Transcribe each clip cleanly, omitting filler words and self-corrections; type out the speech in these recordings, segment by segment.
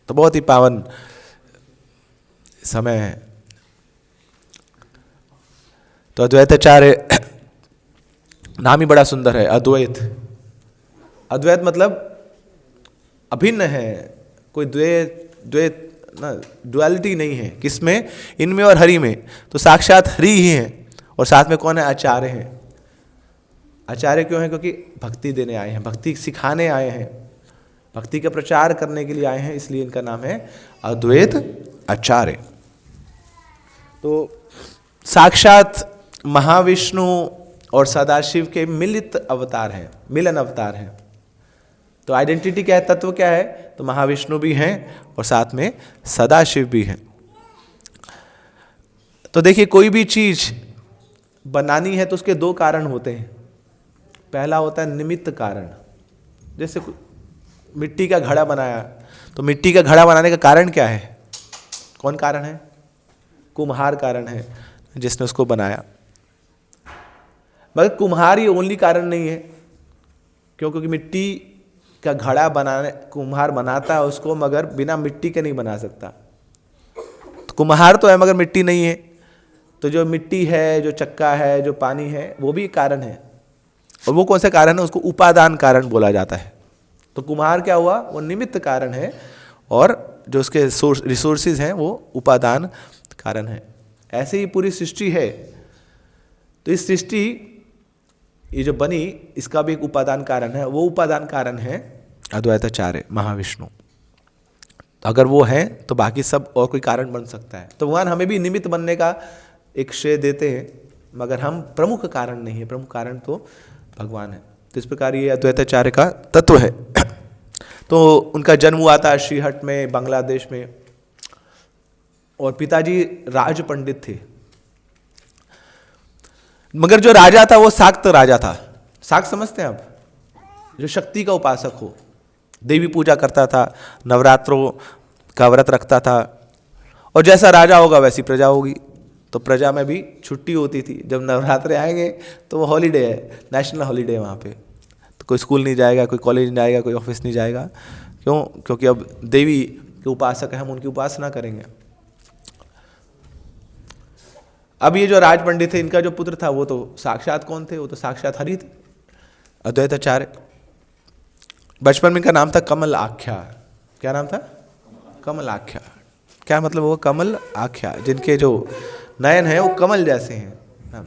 तो बहुत ही पावन समय है। तो अद्वैताचार्य नाम ही बड़ा सुंदर है, अद्वैत। अद्वैत मतलब अभिन्न है, कोई द्वैत ना, डुअलिटी नहीं है। किसमें? इनमें और हरि में। तो साक्षात हरि ही है। और साथ में कौन है? आचार्य हैं। आचार्य क्यों हैं? क्योंकि भक्ति देने आए हैं, भक्ति सिखाने आए हैं, भक्ति का प्रचार करने के लिए आए हैं, इसलिए इनका नाम है अद्वैत आचार्य। तो साक्षात महाविष्णु और सदाशिव के मिलित अवतार हैं, मिलन अवतार हैं। तो आइडेंटिटी क्या है, तत्व क्या है? तो महाविष्णु भी हैं और साथ में सदाशिव भी हैं। तो देखिए, कोई भी चीज बनानी है तो उसके दो कारण होते हैं। पहला होता है निमित्त कारण। जैसे मिट्टी का घड़ा बनाया, तो मिट्टी का घड़ा बनाने का कारण क्या है? कौन कारण है? कुम्हार कारण है, जिसने उसको बनाया। मगर कुम्हार ही ओनली कारण नहीं है। क्यों? क्योंकि मिट्टी का घड़ा बनाने कुम्हार बनाता है उसको, मगर बिना मिट्टी के नहीं बना सकता। तो कुम्हार तो है मगर मिट्टी नहीं है। तो जो मिट्टी है, जो चक्का है, जो पानी है, वो भी कारण है। और वो कौन सा कारण है? उसको उपादान कारण बोला जाता है। तो कुम्हार क्या हुआ? वो निमित्त कारण है, और जो उसके रिसोर्सेज हैं वो उपादान कारण है। ऐसे ही पूरी सृष्टि है। तो इस सृष्टि ये जो बनी, इसका भी एक उपादान कारण है। वो उपादान कारण है अद्वैताचार्य महाविष्णु। अगर वो है तो बाकी सब और कोई कारण बन सकता है। तो भगवान हमें भी निमित्त बनने का एक श्रेय देते हैं, मगर हम प्रमुख कारण नहीं है। प्रमुख कारण तो भगवान है। तो इस प्रकार ये अद्वैताचार्य का तत्व है। तो उनका जन्म हुआ था श्रीहट में, बांग्लादेश में। और पिताजी राज पंडित थे। मगर जो राजा था वो शाक्त राजा था। शाक्त समझते हैं आप? जो शक्ति का उपासक हो, देवी पूजा करता था, नवरात्रों का व्रत रखता था। और जैसा राजा होगा वैसी प्रजा होगी। तो प्रजा में भी छुट्टी होती थी। जब नवरात्रे आएंगे तो वो हॉलीडे है, नेशनल हॉलीडे है वहाँ पे। तो कोई स्कूल नहीं जाएगा, कोई कॉलेज नहीं जाएगा, कोई ऑफिस नहीं जाएगा। क्यों? क्योंकि अब देवी के उपासक है, हम उनकी उपासना करेंगे। अब ये जो राज पंडित थे, इनका जो पुत्र था वो तो साक्षात कौन थे? वो तो साक्षात हरि थे, अद्वैताचार्य। बचपन में इनका नाम था कमल आख्या। क्या नाम था? कमल आख्या। क्या मतलब? वो कमल आख्या, जिनके जो नयन है वो कमल जैसे हैं।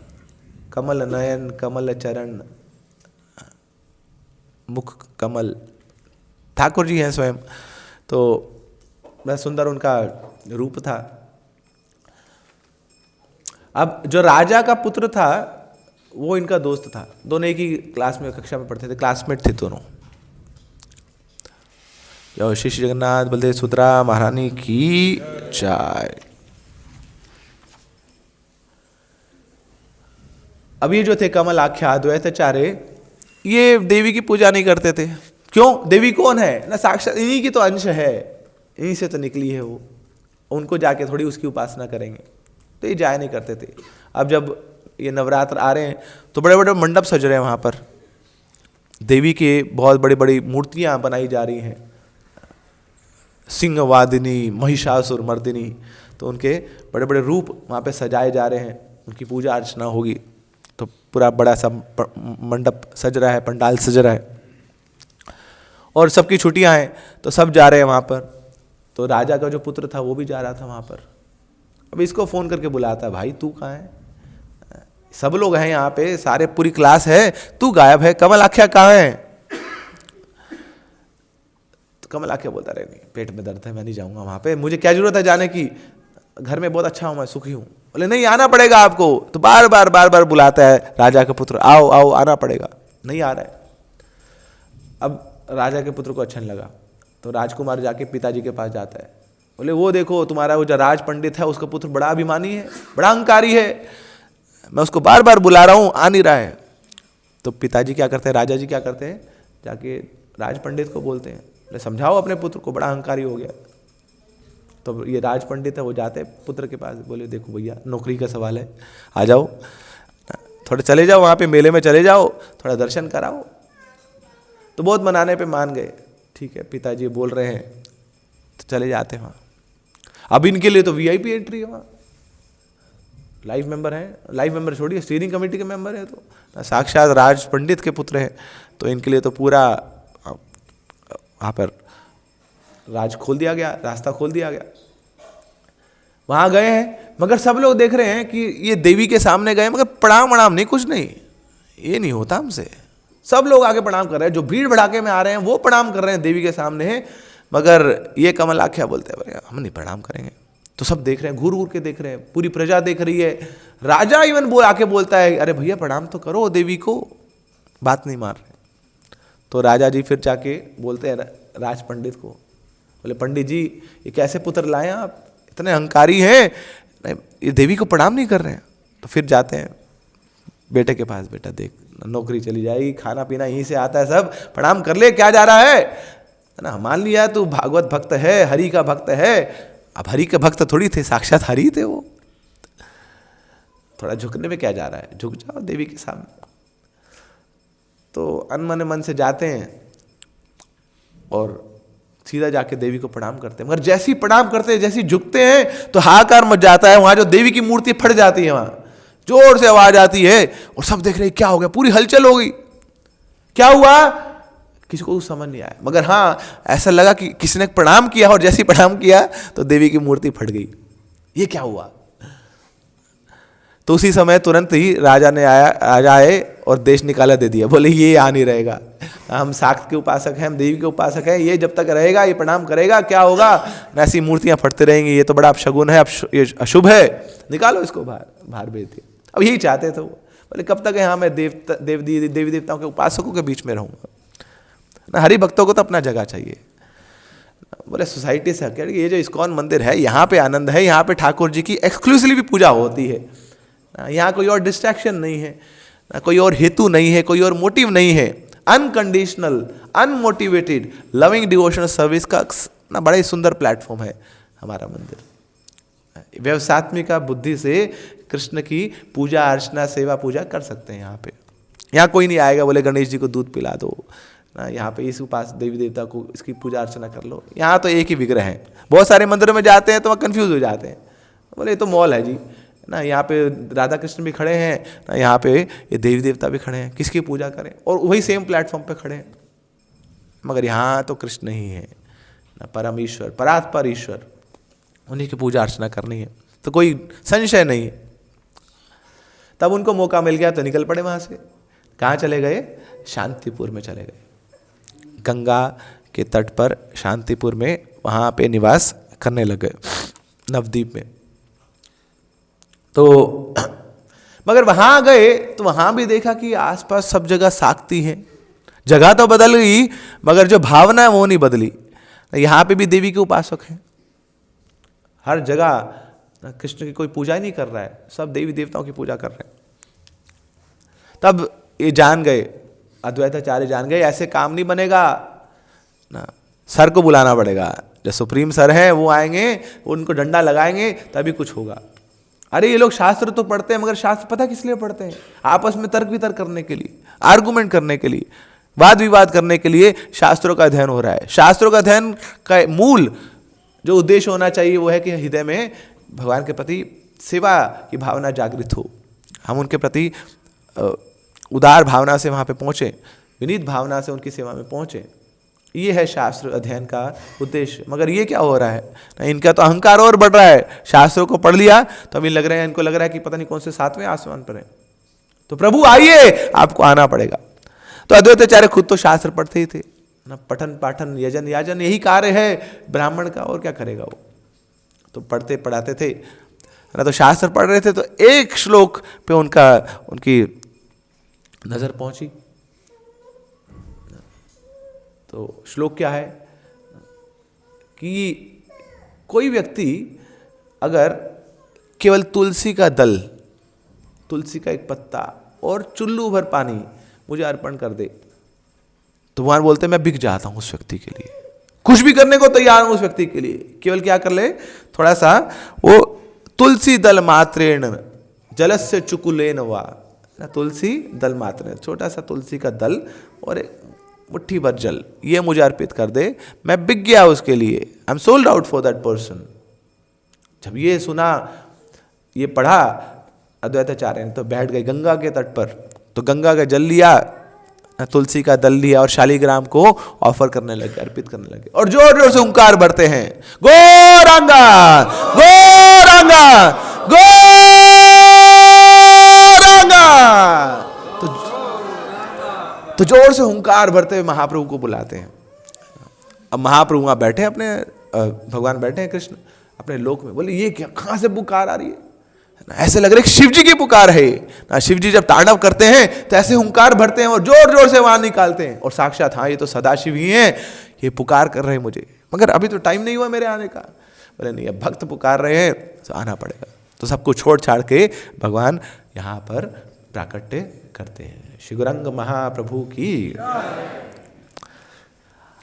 कमल नयन, कमल चरण, मुख कमल। ठाकुर जी हैं स्वयं। तो बड़ा सुंदर उनका रूप था। अब जो राजा का पुत्र था वो इनका दोस्त था। दोनों एक ही क्लास में, कक्षा में पढ़ते थे, क्लासमेट थे दोनों। जय श्री जगन्नाथ बलदेव सुभद्रा महारानी की जय। अब ये जो थे कमल आख्या अद्वैताचार्य, ये देवी की पूजा नहीं करते थे। क्यों? देवी कौन है ना? साक्षात इन्हीं की तो अंश है, इन्हीं से तो निकली है वो। उनको जाके थोड़ी उसकी उपासना करेंगे। तो ये जाया नहीं करते थे। अब जब ये नवरात्र आ रहे हैं तो बड़े बड़े मंडप सज रहे हैं वहाँ पर। देवी के बहुत बड़ी बड़ी मूर्तियाँ बनाई जा रही हैं, सिंहवादिनी, महिषासुर मर्दिनी। तो उनके बड़े बड़े रूप वहाँ पे सजाए जा रहे हैं, उनकी पूजा अर्चना होगी। तो पूरा बड़ा सा मंडप सज रहा है, पंडाल सज रहा है, और सबकी छुट्टियाँ हैं तो सब जा रहे हैं वहाँ पर। तो राजा का जो पुत्र था वो भी जा रहा था वहाँ पर। अब इसको फ़ोन करके बुलाता है, भाई तू कहाँ है? सब लोग हैं यहाँ पे, सारे पूरी क्लास है, तू गायब है, कमल आख्या कहाँ है? तो कमल आख्या बोलता रहे, नहीं पेट में दर्द है, मैं नहीं जाऊँगा वहाँ पे, मुझे क्या जरूरत है जाने की, घर में बहुत अच्छा हूँ, मैं सुखी हूँ। बोले नहीं आना पड़ेगा आपको। तो बार बार बुलाता है राजा का पुत्र, आओ आओ आना पड़ेगा, नहीं आ रहा है। अब राजा के पुत्र को अच्छा नहीं लगा तो राजकुमार जाके पिताजी के पास जाता है। बोले वो देखो तुम्हारा वो जो राज पंडित है उसका पुत्र बड़ा अभिमानी है, बड़ा अहंकारी है, मैं उसको बार बार बुला रहा हूँ, आ नहीं रहा है। तो पिताजी क्या करते हैं, राजा जी क्या करते हैं, जाके राज पंडित को बोलते हैं, बोले समझाओ अपने पुत्र को, बड़ा अहंकारी हो गया। तो ये राज पंडित है, वो जाते हैं पुत्र के पास, बोले देखो भैया नौकरी का सवाल है, आ जाओ, थोड़े चले जाओ वहाँ पे मेले में चले जाओ, थोड़ा दर्शन कराओ। तो बहुत मनाने पे मान गए। ठीक है, पिताजी बोल रहे हैं तो चले जाते हैं वहाँ। अब इनके लिए तो वीआईपी एंट्री है वहाँ, लाइव मेंबर हैं, लाइव मेंबर छोड़िए स्टीयरिंग कमेटी के मेंबर हैं, तो साक्षात राज पंडित के पुत्र हैं, तो इनके लिए तो पूरा वहाँ पर राज खोल दिया गया, रास्ता खोल दिया गया। वहाँ गए हैं, मगर सब लोग देख रहे हैं कि ये देवी के सामने गए, मगर प्रणाम वणाम नहीं, कुछ नहीं, ये नहीं होता हमसे। सब लोग आगे प्रणाम कर रहे हैं, जो भीड़ भड़ाके में आ रहे हैं वो प्रणाम कर रहे हैं देवी के सामने हैं, मगर ये कमलाख्या बोलते हैं हम नहीं प्रणाम करेंगे। तो सब देख रहे हैं, घूर घूर के देख रहे हैं, पूरी प्रजा देख रही है। राजा इवन बोल आके बोलता है अरे भैया प्रणाम तो करो देवी को, बात नहीं मार रहे। तो राजा जी फिर जाके बोलते हैं राज पंडित को, बोले पंडित जी ये कैसे पुत्र लाए आप, इतने अहंकारी हैं, ये देवी को प्रणाम नहीं कर रहे हैं। तो फिर जाते हैं बेटे के पास, बेटा देख नौकरी चली जाएगी, खाना पीना यहीं से आता है, सब प्रणाम कर ले, क्या जा रहा है ना, मान लिया तू भागवत भक्त है, हरि का भक्त है। अब हरि के भक्त थोड़ी थे, साक्षात हरि थे वो, थोड़ा झुकने में क्या जा रहा है, झुक जाओ देवी के सामने। तो अनमने मन से जाते हैं और सीधा जाके देवी को प्रणाम करते हैं, मगर जैसे ही प्रणाम करते हैं, जैसे ही झुकते हैं तो हाहाकार मच जाता है। वहां जो देवी की मूर्ति फट जाती है, वहां जोर से आवाज आती है और सब देख रहे हैं क्या हो गया, पूरी हलचल हो गई, क्या हुआ किसी को समझ नहीं आया, मगर हाँ ऐसा लगा कि किसी ने प्रणाम किया और जैसे ही प्रणाम किया तो देवी की मूर्ति फट गई, ये क्या हुआ। तो उसी समय तुरंत ही राजा आए और देश निकाला दे दिया, बोले ये आ नहीं रहेगा, हम साक्ष के उपासक हैं, हम देवी के उपासक हैं, ये जब तक रहेगा, ये प्रणाम करेगा, क्या होगा, ऐसी मूर्तियां फटते रहेंगी, ये तो बड़ा अपशगुन है, ये अशुभ है, निकालो इसको बाहर भेज दिया। अब यही चाहते थे वो, बोले कब तक यहाँ मैं देवी देवताओं के उपासकों के बीच में रहूंगा ना, हरि भक्तों को तो अपना जगह चाहिए। बोले सोसाइटी से हट, ये जो इस्कॉन मंदिर है यहाँ पे आनंद है, यहाँ पे ठाकुर जी की एक्सक्लूसिवली पूजा होती है, यहाँ कोई और डिस्ट्रैक्शन नहीं है, कोई और हेतु नहीं है, कोई और मोटिव नहीं है, unconditional unmotivated loving devotional service का ना बड़ा ही सुंदर प्लेटफॉर्म है हमारा मंदिर। व्यवसात्मिका बुद्धि से कृष्ण की पूजा अर्चना सेवा पूजा कर सकते हैं यहाँ पे। यहाँ कोई नहीं आएगा बोले गणेश जी को दूध पिला दो ना, यहाँ पे इस उपास देवी देवता को इसकी पूजा अर्चना कर लो। यहाँ तो एक ही विग्रह है, बहुत सारे मंदिरों में जाते हैं तो वहाँ कन्फ्यूज हो जाते हैं, बोले ये तो मॉल है जी ना, यहाँ पे राधा कृष्ण भी खड़े हैं ना, यहाँ पे ये देवी देवता भी खड़े हैं, किसकी पूजा करें, और वही सेम प्लेटफॉर्म पे खड़े हैं, मगर यहाँ तो कृष्ण ही है ना, परम ईश्वर परात्पर ईश्वर, उन्हीं की पूजा अर्चना करनी है, तो कोई संशय नहीं है। तब उनको मौका मिल गया तो निकल पड़े वहाँ से। कहाँ चले गए, शांतिपुर में चले गए, गंगा के तट पर शांतिपुर में, वहाँ पे निवास करने लग गए नवद्वीप में। तो मगर वहां गए तो वहां भी देखा कि आसपास सब जगह साक्ती है, जगह तो बदल गई मगर जो भावना है वो नहीं बदली। यहाँ पे भी देवी के उपासक हैं, हर जगह कृष्ण की कोई पूजा ही नहीं कर रहा है, सब देवी देवताओं की पूजा कर रहे हैं। तब ये जान गए, अद्वैताचार्य जान गए ऐसे काम नहीं बनेगा ना, सर को बुलाना पड़ेगा, जो सुप्रीम सर हैं वो आएंगे, उनको डंडा लगाएंगे तभी कुछ होगा। अरे ये लोग शास्त्र तो पढ़ते हैं मगर शास्त्र पता किस लिए पढ़ते हैं, आपस में तर्क वितर्क करने के लिए, आर्गुमेंट करने के लिए, वाद विवाद करने के लिए शास्त्रों का अध्ययन हो रहा है। शास्त्रों का अध्ययन का मूल जो उद्देश्य होना चाहिए वो है कि हृदय में भगवान के प्रति सेवा की भावना जागृत हो, हम उनके प्रति उदार भावना से वहाँ पे पहुँचें, विनीत भावना से उनकी सेवा में पहुँचें, ये है शास्त्र अध्ययन का उद्देश्य। मगर ये क्या हो रहा है, इनका तो अहंकार और बढ़ रहा है, शास्त्रों को पढ़ लिया तो अभी लग रहे हैं, इनको लग रहा है कि पता नहीं कौन से 7वें आसमान पर है, तो प्रभु आइए आपको आना पड़ेगा। तो अद्वैताचार्य खुद तो शास्त्र पढ़ते ही थे ना, पठन पाठन यजन याजन यही कार्य है ब्राह्मण का, और क्या करेगा वो, तो पढ़ते पढ़ाते थे ना, तो शास्त्र पढ़ रहे थे। तो एक श्लोक पे उनकी नजर पहुंची। तो श्लोक क्या है कि कोई व्यक्ति अगर केवल तुलसी का दल, तुलसी का एक पत्ता और चुल्लू भर पानी मुझे अर्पण कर दे, तो भगवान बोलते मैं बिक जाता हूं उस व्यक्ति के लिए, कुछ भी करने को तैयार हूं उस व्यक्ति के लिए, केवल क्या कर ले, थोड़ा सा वो तुलसी दल मात्रेण जलस्य चुकुलेन वा, तुलसी दल मात्र, छोटा सा तुलसी का दल और मुट्ठी भर जल ये मुझे अर्पित कर दे, मैं बिक गया उसके लिए, I am sold out for that person. जब ये सुना, ये पढ़ा अद्वैताचार्य ने, तो बैठ गए गंगा के तट पर, तो गंगा का जल लिया, तुलसी का दल लिया और शालिग्राम को ऑफर करने लगे, अर्पित करने लगे, और जोर जोर से हुंकार भरते हैं, गौरांगा गौरांगा गौरांगा। तो जोर से हुंकार भरते हुए महाप्रभु को बुलाते हैं। अब महाप्रभु वहां बैठे, अपने भगवान बैठे हैं कृष्ण अपने लोक में। बोले ये क्या, कहां से पुकार आ रही है? ऐसे लग रहा है शिव जी की पुकार है ना। शिव जी जब तांडव करते हैं तो ऐसे हुंकार भरते हैं और जोर जोर से वहां निकालते हैं, और साक्षात हाँ ये तो सदाशिव ही हैं, ये पुकार कर रहे हैं मुझे, मगर अभी तो टाइम नहीं हुआ मेरे आने का। बोले नहीं, अब भक्त पुकार रहे हैं तो आना पड़ेगा। तो सबको छोड़ छाड़ के भगवान यहाँ पर प्राकट्य करते हैं। शिवरंग महाप्रभु की।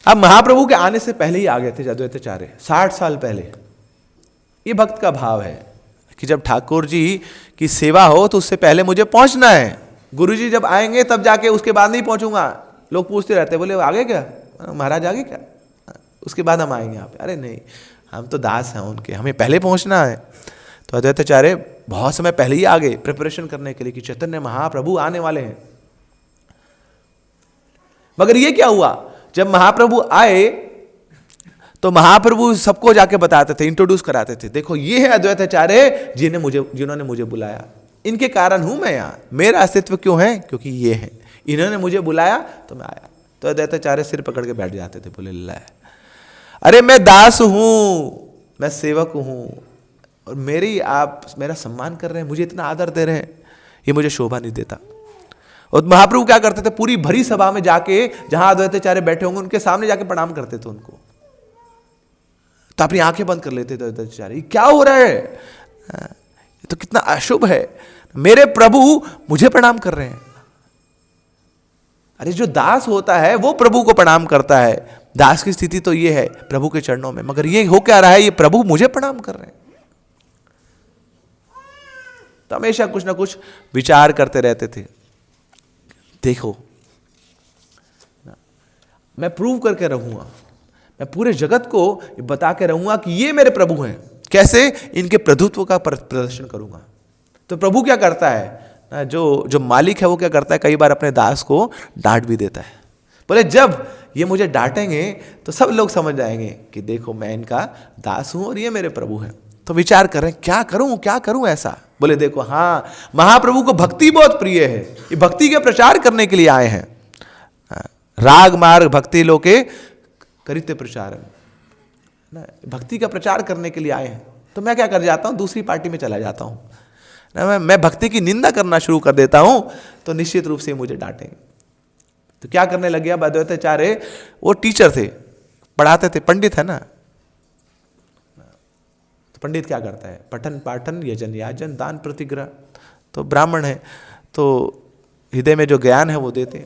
अब महाप्रभु के आने से पहले ही आ गए थे अद्वैताचार्य, 60 साल पहले। ये भक्त का भाव है कि जब ठाकुर जी की सेवा हो तो उससे पहले मुझे पहुंचना है। गुरु जी जब आएंगे तब जाके, उसके बाद नहीं पहुंचूंगा। लोग पूछते रहते, बोले आगे क्या महाराज, आगे क्या, उसके बाद हम आएंगे यहाँ पे। अरे नहीं, हम तो दास हैं उनके, हमें पहले पहुंचना है। तो अद्वैताचार्य बहुत समय पहले ही आ गए प्रिपरेशन करने के लिए कि चैतन्य महाप्रभु आने वाले हैं। मगर ये क्या हुआ, जब महाप्रभु आए तो महाप्रभु सबको जाके बताते थे, इंट्रोड्यूस कराते थे, देखो ये है अद्वैताचार्य जिन्होंने मुझे बुलाया, इनके कारण हूं मैं यहां, मेरा अस्तित्व क्यों है, क्योंकि ये है, इन्होंने मुझे बुलाया तो मैं आया। तो अद्वैताचार्य सिर पकड़ के बैठ जाते थे, बोले ला, अरे मैं दास हूं, मैं सेवक हूं, और मेरा सम्मान कर रहे हैं, मुझे इतना आदर दे रहे हैं, ये मुझे शोभा नहीं देता। और महाप्रभु क्या करते थे, पूरी भरी सभा में जाके, जहां अद्वैताचार्य बैठे होंगे उनके सामने जाके प्रणाम करते थे उनको। तो अपनी आंखें बंद कर लेते थे अद्वैताचार्य, क्या हो रहा है, ये तो कितना अशुभ है, मेरे प्रभु मुझे प्रणाम कर रहे हैं। अरे जो दास होता है वो प्रभु को प्रणाम करता है, दास की स्थिति तो ये है प्रभु के चरणों में, मगर ये हो क्या रहा है, ये प्रभु मुझे प्रणाम कर रहे हैं। तो हमेशा कुछ ना कुछ विचार करते रहते थे, देखो मैं प्रूव करके रहूंगा, मैं पूरे जगत को बता के रहूंगा कि ये मेरे प्रभु हैं, कैसे इनके प्रभुत्व का प्रदर्शन करूंगा। तो प्रभु क्या करता है, जो मालिक है वो क्या करता है, कई बार अपने दास को डांट भी देता है। बोले जब ये मुझे डांटेंगे तो सब लोग समझ जाएंगे कि देखो मैं इनका दास हूं और ये मेरे प्रभु हैं। तो विचार करें क्या करूं ऐसा। बोले देखो हाँ, महाप्रभु को भक्ति बहुत प्रिय है, ये भक्ति का प्रचार करने के लिए आए हैं, राग मार्ग भक्ति लोके करिते प्रचार, भक्ति का प्रचार करने के लिए आए हैं। तो मैं क्या कर जाता हूं, दूसरी पार्टी में चला जाता हूं ना, मैं भक्ति की निंदा करना शुरू कर देता हूं, तो निश्चित रूप से मुझे डांटेंगे। तो क्या करने लगे अब अद्वैताचार्य, वो टीचर थे, पढ़ाते थे, पंडित है ना, तो पंडित क्या करता है, पठन पाठन यजन याजन दान प्रतिग्रह, तो ब्राह्मण है तो हृदय में जो ज्ञान है वो देते,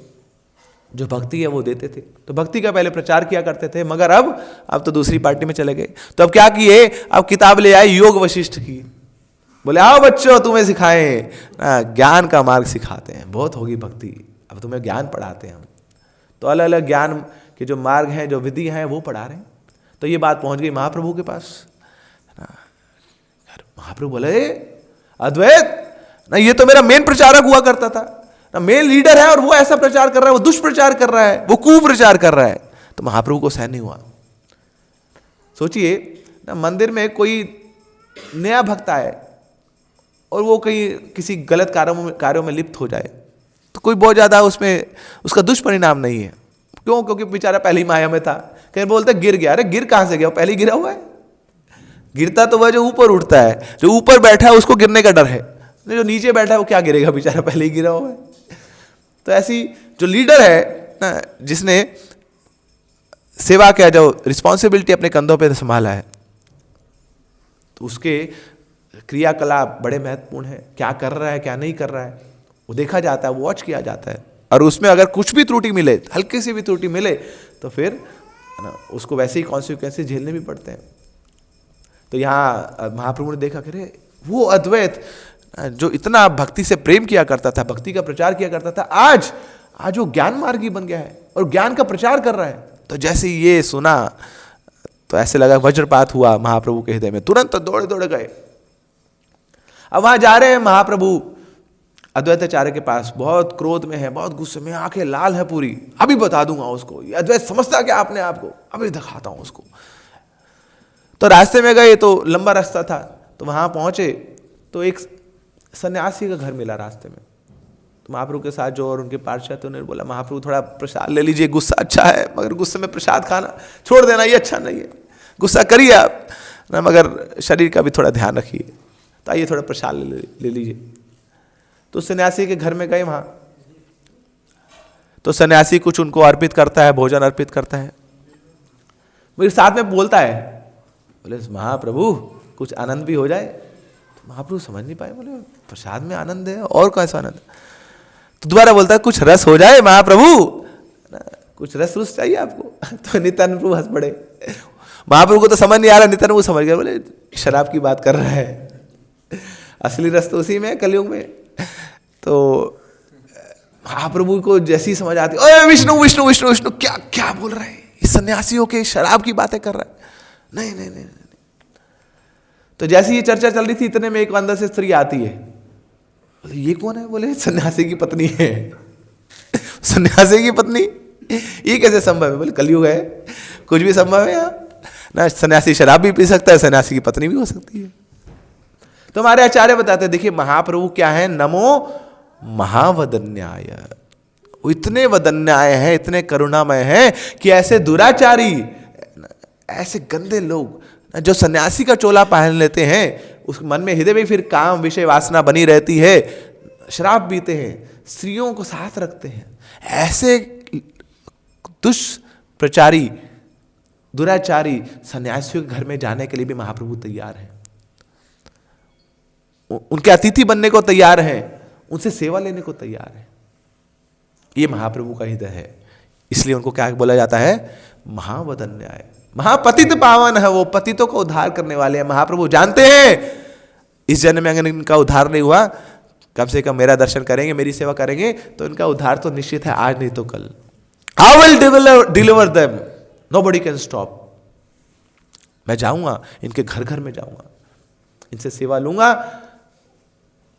जो भक्ति है वो देते थे। तो भक्ति का पहले प्रचार किया करते थे, मगर अब तो दूसरी पार्टी में चले गए। तो अब क्या किए, अब किताब ले आए योग वशिष्ठ की, बोले आओ बच्चों तुम्हें सिखाएं, ज्ञान का मार्ग सिखाते हैं, बहुत होगी भक्ति, अब तुम्हें ज्ञान पढ़ाते हैं हम। तो अलग अलग ज्ञान के जो मार्ग हैं, जो विधि हैं, वो पढ़ा रहे हैं। तो ये बात पहुंच गई महाप्रभु के पास। महाप्रभु बोले अद्वैत ना, ये तो मेरा मेन प्रचारक हुआ करता था ना, मेन लीडर है और वो ऐसा प्रचार कर रहा है, वो दुष्प्रचार कर रहा है, वो कुप्रचार कर रहा है। तो महाप्रभु को सहन नहीं हुआ। सोचिए ना, मंदिर में कोई नया भक्त आए और वो कहीं किसी गलत कार्यों में लिप्त हो जाए, तो कोई बहुत ज्यादा उसमें उसका दुष्परिणाम नहीं है। क्यों? क्योंकि बेचारा पहले ही माया में था। कहीं बोलते गिर गया, अरे गिर कहां से गया, वो पहले ही गिरा हुआ है। गिरता तो वह जो ऊपर उठता है, जो ऊपर बैठा है उसको गिरने का डर है, जो नीचे बैठा है वो क्या गिरेगा, बेचारा पहले ही गिरा हुआ है। तो ऐसी जो लीडर है ना, जिसने सेवा का जो रिस्पॉन्सिबिलिटी अपने कंधों पे संभाला है, तो उसके क्रियाकलाप बड़े महत्वपूर्ण है। क्या कर रहा है, क्या नहीं कर रहा है, वो देखा जाता है, वॉच किया जाता है। और उसमें अगर कुछ भी त्रुटि मिले, हल्की सी भी त्रुटि मिले, तो फिर ना उसको वैसे ही कॉन्सिक्वेंसेस झेलने भी पड़ते हैं। तो यहाँ महाप्रभु ने देखा कि वो अद्वैत जो इतना भक्ति से प्रेम किया करता था, भक्ति का प्रचार किया करता था, आज वो ज्ञान मार्गी बन गया है। और ज्ञान का प्रचार कर रहा है। तो जैसे ये सुना तो ऐसे लगा वज्रपात हुआ महाप्रभु के हृदय में, तुरंत दौड़े दौड़े गए। अब वहां जा रहे हैं महाप्रभु अद्वैताचार्य के पास, बहुत क्रोध में है, बहुत गुस्से में, आंखें लाल है पूरी, अभी बता दूंगा उसको, ये अद्वैत समझता क्या आपने आपको, अभी दिखाता हूं उसको। तो रास्ते में गए तो लंबा रास्ता था, तो वहां पहुंचे तो एक सन्यासी का घर मिला रास्ते में। तो महाप्रभु के साथ जो और उनके पार्षद थे उन्होंने बोला, महाप्रभु थोड़ा प्रसाद ले लीजिए, गुस्सा अच्छा है मगर गुस्से में प्रसाद खाना छोड़ देना ये अच्छा नहीं है, गुस्सा करिए आप ना मगर शरीर का भी थोड़ा ध्यान रखिए, तो आइए थोड़ा प्रसाद ले लीजिए। तो सन्यासी के घर में गए, वहां तो सन्यासी कुछ उनको अर्पित करता है, भोजन अर्पित करता है, मेरे साथ में बोलता है, बोले महाप्रभु कुछ आनंद भी हो जाए। तो महाप्रभु समझ नहीं पाए, बोले प्रसाद में आनंद है और कैसा आनंद। तो दोबारा बोलता है कुछ रस हो जाए महाप्रभु, कुछ रस चाहिए आपको। तो नित्यानंद प्रभु हंस पड़े, महाप्रभु को तो समझ नहीं आ रहा, नित्यानंद प्रभु समझ गया, बोले शराब की बात कर रहा है, असली रस तो उसी में है कलयुग में। तो महाप्रभु को जैसी समझ आती, ओए विष्णु विष्णु विष्णु विष्णु, क्या क्या बोल रहे हैं, इस सन्यासी होके शराब की बातें कर रहा है, नहीं नहीं नहीं। तो जैसी ये चर्चा चल रही थी इतने में एक अंदर से स्त्री आती है, ये कौन है, बोले सन्यासी की पत्नी है। सन्यासी की पत्नी, ये कैसे संभव है, बोले कलयुग है, कुछ भी संभव है यहाँ ना, सन्यासी शराब भी पी सकता है, सन्यासी की पत्नी भी हो सकती है। तो हमारे आचार्य बताते हैं, देखिए महाप्रभु क्या है, नमो महावदन्याय, वो इतने वदन्याय हैं, इतने करुणामय हैं कि ऐसे दुराचारी, ऐसे गंदे लोग जो सन्यासी का चोला पहन लेते हैं, उस मन में हृदय में फिर काम विषय वासना बनी रहती है, शराब पीते हैं, स्त्रियों को साथ रखते हैं, ऐसे दुष्प्रचारी दुराचारी सन्यासियों के घर में जाने के लिए भी महाप्रभु तैयार हैं, उनके अतिथि बनने को तैयार हैं, उनसे सेवा लेने को तैयार है। ये महाप्रभु का हृदय है, इसलिए उनको क्या बोला जाता है, महावदन्याय, महापतित पावन है, वो पतितों को उद्धार करने वाले हैं। महाप्रभु जानते हैं इस जन्म में अगर इनका उद्धार नहीं हुआ, कम से कम मेरा दर्शन करेंगे, मेरी सेवा करेंगे, तो इनका उद्धार तो निश्चित है, आज नहीं तो कल। I will deliver them, nobody can stop. मैं जाऊंगा, इनके घर घर में जाऊंगा, इनसे सेवा लूंगा,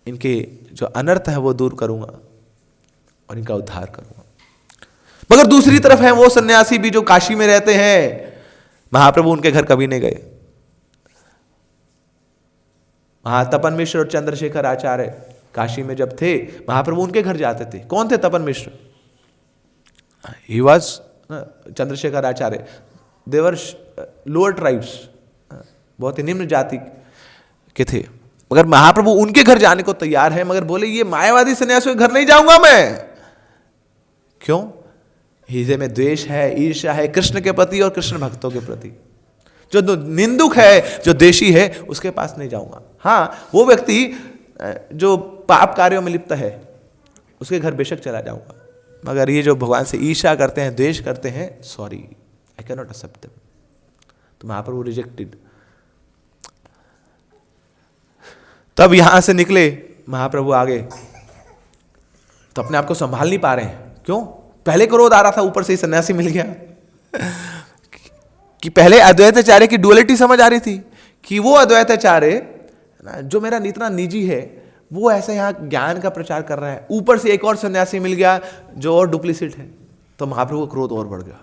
इनके जो अनर्थ है वो दूर करूंगा और इनका उद्धार करूंगा। मगर दूसरी तरफ है वो सन्यासी भी जो काशी में रहते हैं, महाप्रभु उनके घर कभी नहीं गए। तपन मिश्र और चंद्रशेखर आचार्य काशी में जब थे, महाप्रभु उनके घर जाते थे। कौन थे Tapan Mishra? He was Chandrashekhar Acharya, they were lower tribes, बहुत ही निम्न जाति के थे, मगर महाप्रभु उनके घर जाने को तैयार है, मगर बोले ये मायावादी सन्यासियों के घर नहीं जाऊंगा मैं। क्यों? हृदय में द्वेष है, ईर्ष्या है कृष्ण के प्रति और कृष्ण भक्तों के प्रति। जो निंदुक है, जो देशी है, उसके पास नहीं जाऊंगा। हाँ, वो व्यक्ति जो पाप कार्यों में लिप्त है उसके घर बेशक चला जाऊंगा, मगर ये जो भगवान से ईर्ष्या करते हैं, द्वेष करते हैं, sorry, I can not accept them. तो महाप्रभु रिजेक्टेड। तब यहां से निकले महाप्रभु आगे, तो अपने आप को संभाल नहीं पा रहे हैं। क्यों? पहले क्रोध आ रहा था, ऊपर से ही सन्यासी मिल गया। कि पहले अद्वैताचार्य की डुअलिटी समझ आ रही थी कि वो अद्वैताचार्य जो मेरा इतना निजी है, वो ऐसे यहाँ ज्ञान का प्रचार कर रहा है, ऊपर से एक और सन्यासी मिल गया जो और डुप्लीसिट है। तो महाप्रभु का क्रोध और बढ़ गया,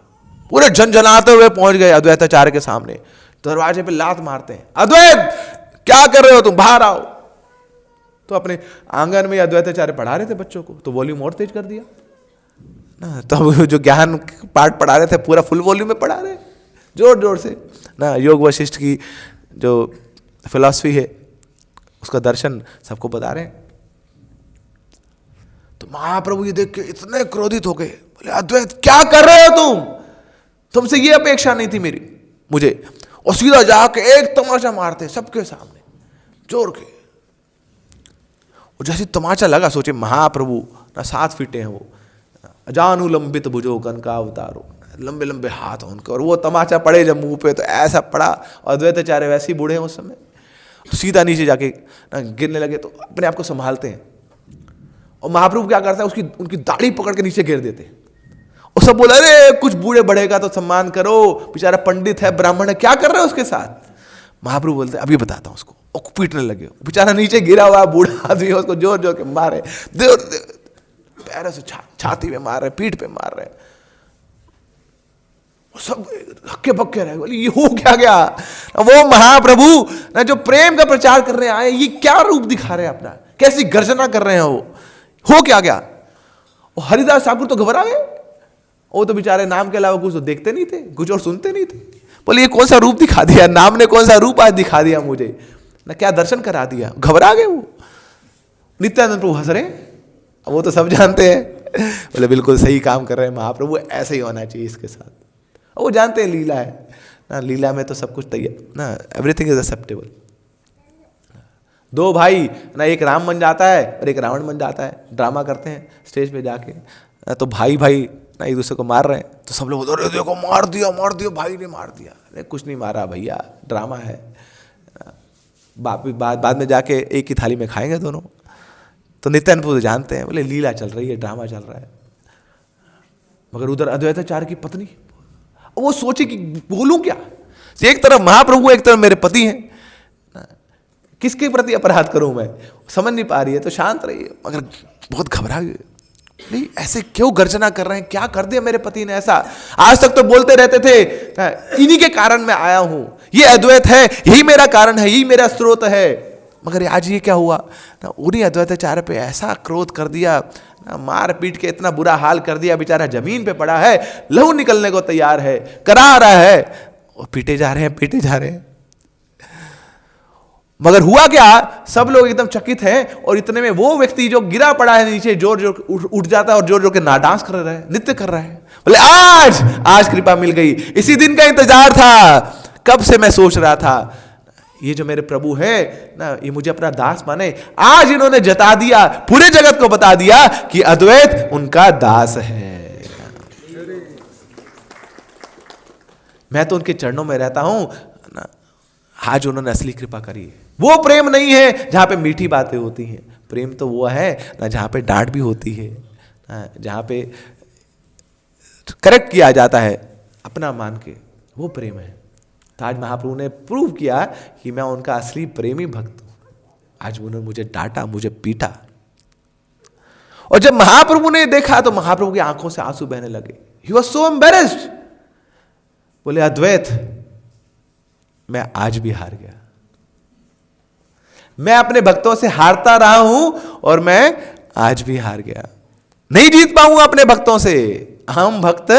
पूरे झनझनाते हुए पहुंच गए अद्वैताचार्य के सामने, दरवाजे पे लात मारते हैं, अद्वैत क्या कर रहे हो तुम, बाहर आओ। तो अपने आंगन में अद्वैताचार्य पढ़ा रहे थे बच्चों को, तो वॉल्यूम और तेज कर दिया ना। तब जो ज्ञान पाठ पढ़ा रहे थे पूरा फुल वॉल्यूम में पढ़ा रहे, जोर जोर से ना। योग वशिष्ठ की जो फिलॉसफी है उसका दर्शन सबको बता रहे हैं। तो महाप्रभु ये देख के इतने क्रोधित हो गए, बोले अद्वैत क्या कर रहे हो तुम, तुमसे ये अपेक्षा नहीं थी मेरी मुझे। और सीधा जाके एक तमाचा मारते सबके सामने जोर के। और जैसे तमाचा लगा, सोचे महाप्रभु ना 7 फीट हैं वो, अजानुलंबित भुजो कनकावतारो, लंबे लंबे हाथ उनके, और वो तमाचा पड़े जब मुंह पे तो ऐसा पड़ा। अद्वैताचार्य वैसे ही बूढ़े हैं उस समय, तो सीधा नीचे जाके गिरने लगे। तो अपने आप को संभालते हैं, और महाप्रभु क्या करता है, उनकी दाढ़ी पकड़ के नीचे गिर देते, वो सब बोला अरे कुछ बूढ़े बड़े का तो सम्मान करो, बेचारा पंडित है, ब्राह्मण है, क्या कर रहे हो उसके साथ। महाप्रभु बोलते अभी बताता हूं उसको। और पीटने लगे, बेचारा नीचे गिरा हुआ बूढ़ा आदमी है, उसको जोर जोर के मारे, पैरों से छाती पे मार रहे, पीठ पे मार रहे। सब हक्के पक्के रहे, बोले ये हो क्या गया। वो महाप्रभु ना जो प्रेम का प्रचार करने आए, ये क्या रूप दिखा रहे हैं अपना, कैसी गर्जना कर रहे हैं, वो हो क्या गया। वो हरिदास ठाकुर तो घबरा गए, वो तो बेचारे नाम के अलावा कुछ तो देखते नहीं थे, कुछ और सुनते नहीं थे। बोले ये कौन सा रूप दिखा दिया, नाम ने कौन सा रूप आज दिखा दिया मुझे, ना क्या दर्शन करा दिया, घबरा गए वो। नित्यानंद प्रभु हंस रहे, वो तो सब जानते हैं। बोले बिल्कुल सही काम कर रहे हैं महाप्रभु, ऐसे ही होना चाहिए इसके साथ। वो जानते हैं लीला है ना, लीला में तो सब कुछ तैयार ना, एवरीथिंग इज एक्सेप्टेबल। दो भाई ना, एक राम बन जाता है और एक रावण बन जाता है, ड्रामा करते हैं स्टेज पे जाके। तो भाई भाई ना एक दूसरे को मार रहे हैं, तो सब लोग अरे देखो मार दिया भाई ने मार दिया। अरे कुछ नहीं मारा भैया, ड्रामा है। बाद में जाके एक ही थाली में खाएंगे दोनों। तो नित्यानंद प्रभु जानते हैं, बोले लीला चल रही है, ड्रामा चल रहा है। मगर उधर अद्वैताचार्य की पत्नी, वो सोचे कि बोलूं क्या, एक तरफ महाप्रभु एक तरफ मेरे पति हैं, किसके प्रति अपराध करूं मैं, समझ नहीं पा रही है। तो शांत रही है, मगर बहुत घबरा गई, नहीं ऐसे क्यों गर्जना कर रहे हैं, क्या कर दिया मेरे पति ने ऐसा। आज तक तो बोलते रहते थे इन्हीं के कारण मैं आया हूं, ये अद्वैत है, यही मेरा कारण है, यही मेरा स्रोत है। मगर आज ये क्या हुआ ना, उन्हीं अद्वैताचार्य पे ऐसा क्रोध कर दिया ना, मार पीट के इतना बुरा हाल कर दिया, बेचारा जमीन पे पड़ा है, लहू निकलने को तैयार है, करा रहा है, और पीटे जा रहे हैं। मगर हुआ क्या, सब लोग एकदम चकित हैं, और इतने में वो व्यक्ति जो गिरा पड़ा है नीचे जोर जोर उठ जाता है और जोर जोर के डांस कर रहा है, नृत्य कर रहा है। बोले आज कृपा मिल गई, इसी दिन का इंतजार था, कब से मैं सोच रहा था, ये जो मेरे प्रभु है ना, ये मुझे अपना दास माने। आज इन्होंने जता दिया, पूरे जगत को बता दिया कि अद्वैत उनका दास है। मैं तो उनके चरणों में रहता हूं ना, आज उन्होंने असली कृपा करी है। वो प्रेम नहीं है जहां पे मीठी बातें होती हैं, प्रेम तो वो है ना जहां पे डांट भी होती है, जहां पे करेक्ट किया जाता है अपना मान के, वो प्रेम है। तो आज महाप्रभु ने प्रूव किया कि मैं उनका असली प्रेमी भक्त हूं। आज उन्होंने मुझे डांटा, मुझे पीटा, और जब महाप्रभु ने देखा तो महाप्रभु की आंखों से आंसू बहने लगे। He was so embarrassed. बोले अद्वैत, मैं आज भी हार गया, मैं अपने भक्तों से हारता रहा हूं और मैं आज भी हार गया, नहीं जीत पाऊंगा अपने भक्तों से। हम भक्त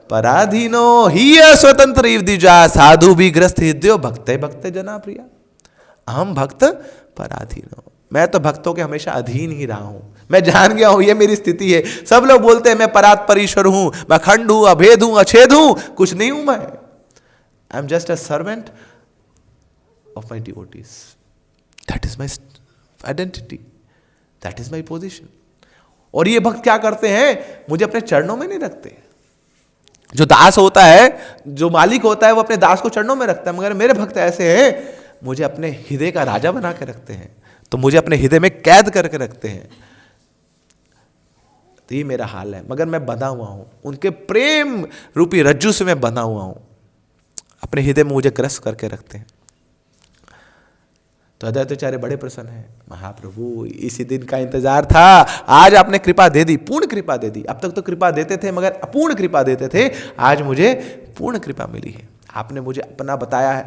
पराधीनो ही स्वतंत्र द्विजा, साधु भी ग्रस्त हृदय भक्ते भक्ते जना प्रिया। हम भक्त पराधीनो, मैं तो भक्तों के हमेशा अधीन ही रहा हूं, मैं जान गया हूं ये मेरी स्थिति है। सब लोग बोलते हैं मैं परात परीश्वर हूं, मैं अखंड हूं, अभेद हूं, अछेद हूं, कुछ नहीं हूं मैं। I am just a servant of my devotees, that is my identity, that is my position. और ये भक्त क्या करते हैं, मुझे अपने चरणों में नहीं रखते। जो दास होता है, जो मालिक होता है, वो अपने दास को चरणों में रखता है, मगर मेरे भक्त ऐसे हैं मुझे अपने हृदय का राजा बना के रखते हैं, तो मुझे अपने हृदय में कैद करके रखते हैं। तो ये मेरा हाल है, मगर मैं बंधा हुआ हूं, उनके प्रेम रूपी रज्जू से मैं बंधा हुआ हूं, अपने हृदय में मुझे ग्रस्त करके रखते हैं। तो अद्वैताचार्य बड़े प्रसन्न हैं, महाप्रभु इसी दिन का इंतजार था, आज आपने कृपा दे दी, पूर्ण कृपा दे दी। अब तक तो कृपा देते थे मगर अपूर्ण कृपा देते थे, आज मुझे पूर्ण कृपा मिली है। आपने मुझे अपना बताया है,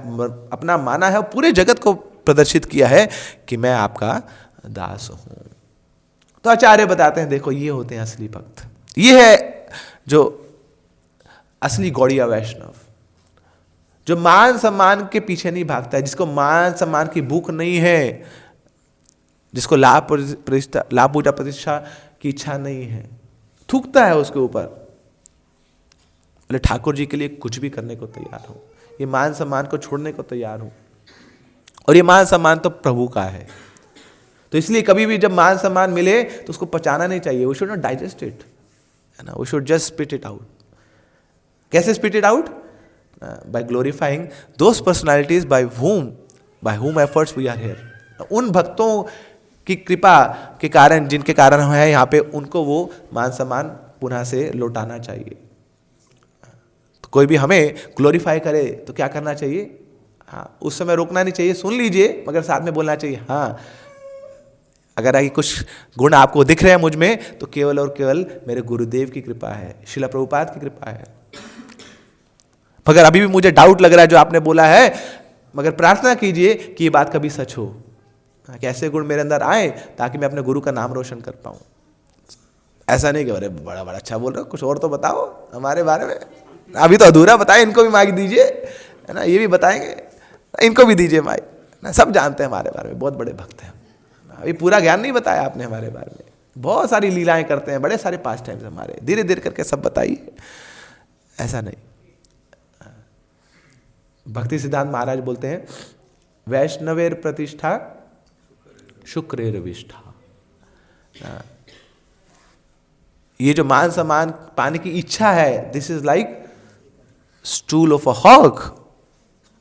अपना माना है, पूरे जगत को प्रदर्शित किया है कि मैं आपका दास हूं। तो आचार्य बताते हैं देखो ये होते हैं असली भक्त, ये है जो असली गौड़िया वैष्णव, जो मान सम्मान के पीछे नहीं भागता है, जिसको मान सम्मान की भूख नहीं है, जिसको लाभ पूजा प्रतिष्ठा की इच्छा नहीं है, थूकता है उसके ऊपर। बोले ठाकुर जी के लिए कुछ भी करने को तैयार हो, ये मान सम्मान को छोड़ने को तैयार हो, और ये मान सम्मान तो प्रभु का है। तो इसलिए कभी भी जब मान सम्मान मिले तो उसको पचाना नहीं चाहिए, we should not digest it, है ना, we should just spit it out. कैसे spit it out? by glorifying those personalities by whom efforts we are here. उन भक्तों की कृपा के कारण, जिनके कारण हम हैं यहाँ पे, उनको वो मान सम्मान पुनः से लौटाना चाहिए। तो कोई भी हमें ग्लोरीफाई करे तो क्या करना चाहिए? हाँ, उस समय रोकना नहीं चाहिए, सुन लीजिए, मगर साथ में बोलना चाहिए हाँ, अगर आगे कुछ गुण आपको दिख रहे हैं मुझ में तो केवल और केवल मेरे गुरुदेव की कृपा है, शिला प्रभुपाद की कृपा है। मगर अभी भी मुझे डाउट लग रहा है जो आपने बोला है, मगर प्रार्थना कीजिए कि ये बात कभी सच हो, कि ऐसे गुण मेरे अंदर आए ताकि मैं अपने गुरु का नाम रोशन कर पाऊं। ऐसा नहीं कि अरे बड़ा बड़ा अच्छा बोल रहे हो, कुछ और तो बताओ हमारे बारे में, अभी तो अधूरा बताए, इनको भी माइक दीजिए, है ना, ये भी बताएंगे, इनको भी दीजिए माइक ना, सब जानते हैं हमारे बारे में, बहुत बड़े भक्त हैं। अभी पूरा ज्ञान नहीं बताया आपने हमारे बारे में, बहुत सारी लीलाएं करते हैं, बड़े सारे पास टाइम्स हमारे, धीरे धीरे करके सब बताइए, ऐसा नहीं। भक्ति सिद्धांत महाराज बोलते हैं वैष्णवेर प्रतिष्ठा शुक्रेर विष्ठा। ये जो मान सम्मान पाने की इच्छा है, this is like stool of a hog,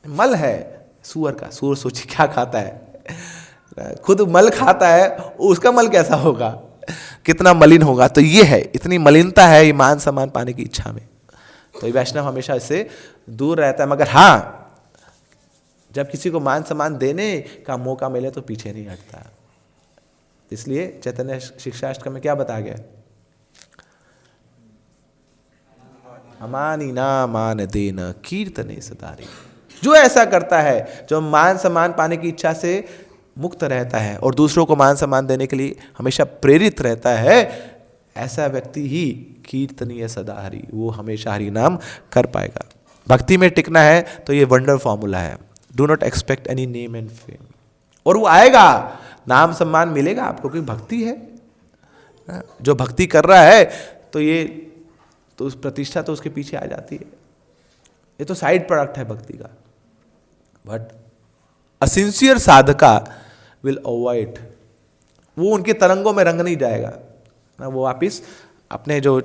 मल है सुअर का। सुअर सोचिए क्या खाता है, खुद मल खाता है, उसका मल कैसा होगा, कितना मलिन होगा। तो ये है, इतनी मलिनता है ये मान सम्मान पाने की इच्छा में। तो वैष्णव हमेशा इससे दूर रहता है। मगर हाँ, जब किसी को मान सम्मान देने का मौका मिले तो पीछे नहीं हटता। इसलिए चैतन्य शिक्षाष्टकम में क्या बताया गया? अमानी ना मान देन कीर्तने सदारी। जो ऐसा करता है, जो मान सम्मान पाने की इच्छा से मुक्त रहता है और दूसरों को मान सम्मान देने के लिए हमेशा प्रेरित रहता है, ऐसा व्यक्ति ही कीर्तनीय सदा हरि, वो हमेशा हरि नाम कर पाएगा। भक्ति में टिकना है तो ये वंडर फॉर्मूला है, do not expect any name and fame, और वो आएगा, नाम सम्मान मिलेगा आपको, क्योंकि भक्ति है। जो भक्ति कर रहा है तो ये तो उस प्रतिष्ठा तो उसके पीछे आ जाती है। ये तो साइड प्रोडक्ट है भक्ति का। But a sincere sadhaka will avoid, वो उनके तरंगों में रंग नहीं जाएगा ना, वो वापिस अपने जो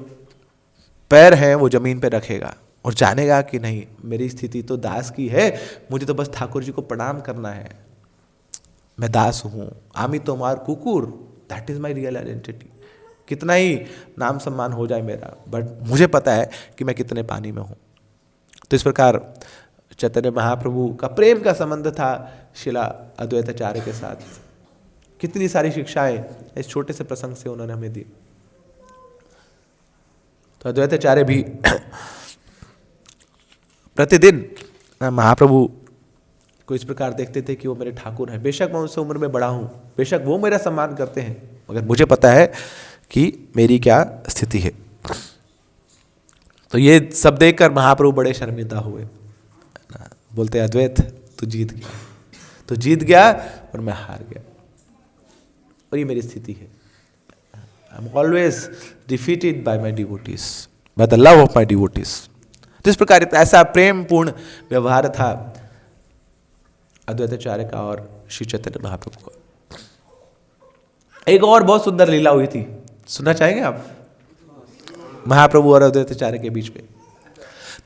पैर हैं वो जमीन पे रखेगा और जानेगा कि नहीं, मेरी स्थिति तो दास की है, मुझे तो बस ठाकुर जी को प्रणाम करना है, मैं दास हूं, आमी तोमार कुकुर, that is my real identity. कितना ही नाम सम्मान हो जाए मेरा, बट मुझे पता है कि मैं कितने पानी में हूं। तो इस प्रकार चैतन्य महाप्रभु का प्रेम का संबंध था शिला अद्वैताचार्य के साथ। कितनी सारी शिक्षाएं इस छोटे से प्रसंग से उन्होंने हमें दी। तो अद्वैताचार्य भी प्रतिदिन महाप्रभु को इस प्रकार देखते थे कि वो मेरे ठाकुर हैं, बेशक मैं उनसे उम्र में बड़ा हूं, बेशक वो मेरा सम्मान करते हैं, मगर मुझे पता है कि मेरी क्या स्थिति है। तो ये सब देखकर महाप्रभु बड़े शर्मिंदा हुए, बोलते अद्वैत तू जीत गया, तू जीत गया और मैं हार गया, और ये मेरी स्थिति है। I am always defeated by my devotees, by the love of my devotees. तो इस प्रकार ऐसा प्रेम पूर्ण व्यवहार था अद्वैताचार्य का और श्री चैतन्य महाप्रभु का। एक और बहुत सुंदर लीला हुई थी, सुनना चाहेंगे आप? महाप्रभु और अद्वैताचार्य के बीच में।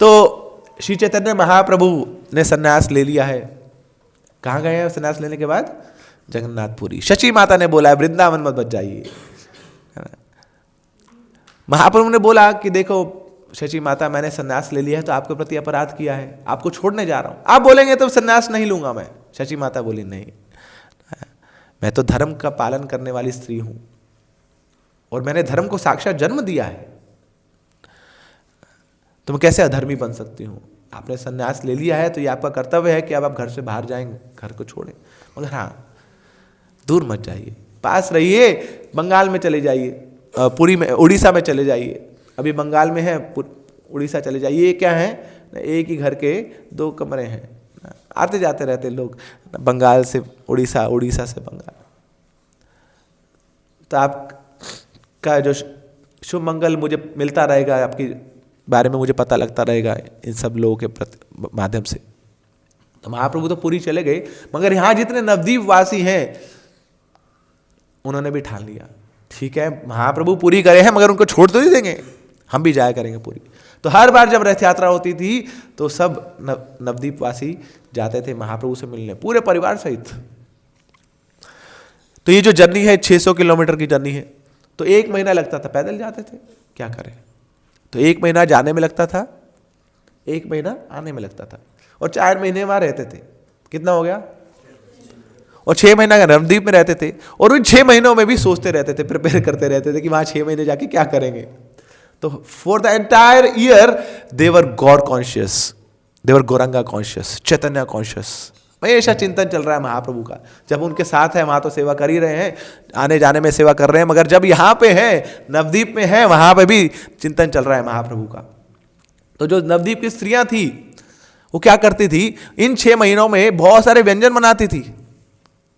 तो श्री चैतन्य महाप्रभु ने सन्यास ले लिया है। कहाँ गए हैं सन्यास लेने के बाद? जगन्नाथपुरी। शची माता ने बोला है वृंदावन मत बच जाइए। महाप्रभु ने बोला कि देखो शची माता, मैंने सन्यास ले लिया है तो आपके प्रति अपराध किया है, आपको छोड़ने जा रहा हूं। आप बोलेंगे तो सन्यास नहीं लूंगा मैं। शची माता बोली नहीं, मैं तो धर्म का पालन करने वाली स्त्री हूं और मैंने धर्म को साक्षात जन्म दिया है, तो मैं कैसे अधर्मी बन सकती हूँ? आपने सन्यास ले लिया है तो ये आपका कर्तव्य है कि अब आप घर से बाहर जाएंगे, घर को छोड़ें, मगर हाँ दूर मत जाइए, पास रहिए, बंगाल में चले जाइए, पुरी में, उड़ीसा में चले जाइए। अभी बंगाल में है, उड़ीसा चले जाइए। ये क्या है, एक ही घर के 2 कमरे हैं, आते जाते रहते लोग, बंगाल से उड़ीसा, उड़ीसा से बंगाल। तो आपका जो शुभ मंगल मुझे मिलता रहेगा, आपकी बारे में मुझे पता लगता रहेगा इन सब लोगों के माध्यम से। तो महाप्रभु तो पुरी चले गए, मगर यहाँ जितने नवद्वीप वासी हैं उन्होंने भी ठान लिया, ठीक है महाप्रभु पुरी गए हैं मगर उनको छोड़ तो नहीं देंगे, हम भी जाया करेंगे पुरी। तो हर बार जब रथ यात्रा होती थी तो सब नवद्वीप वासी जाते थे महाप्रभु से मिलने, पूरे परिवार सहित। तो ये जो जर्नी है 600 किलोमीटर की जर्नी है, तो 1 महीना लगता था, पैदल जाते थे, क्या करें। तो 1 महीना जाने में लगता था, 1 महीना आने में लगता था और 4 महीने वहां रहते थे। कितना हो गया? और 6 महीना नवद्वीप में रहते थे और उन 6 महीनों में भी सोचते रहते थे, प्रिपेयर करते रहते थे कि वहां 6 महीने जाके क्या करेंगे। तो for the entire year they were Gaur conscious, they were Gauranga conscious, Chaitanya conscious. हमेशा चिंतन चल रहा है महाप्रभु का। जब उनके साथ है वहां तो सेवा कर ही रहे हैं, आने जाने में सेवा कर रहे हैं, मगर जब यहां पे हैं, नवद्वीप में हैं, वहां पे भी चिंतन चल रहा है महाप्रभु का। तो जो नवद्वीप की स्त्रियां थी वो क्या करती थी, इन 6 महीनों में बहुत सारे व्यंजन बनाती थी,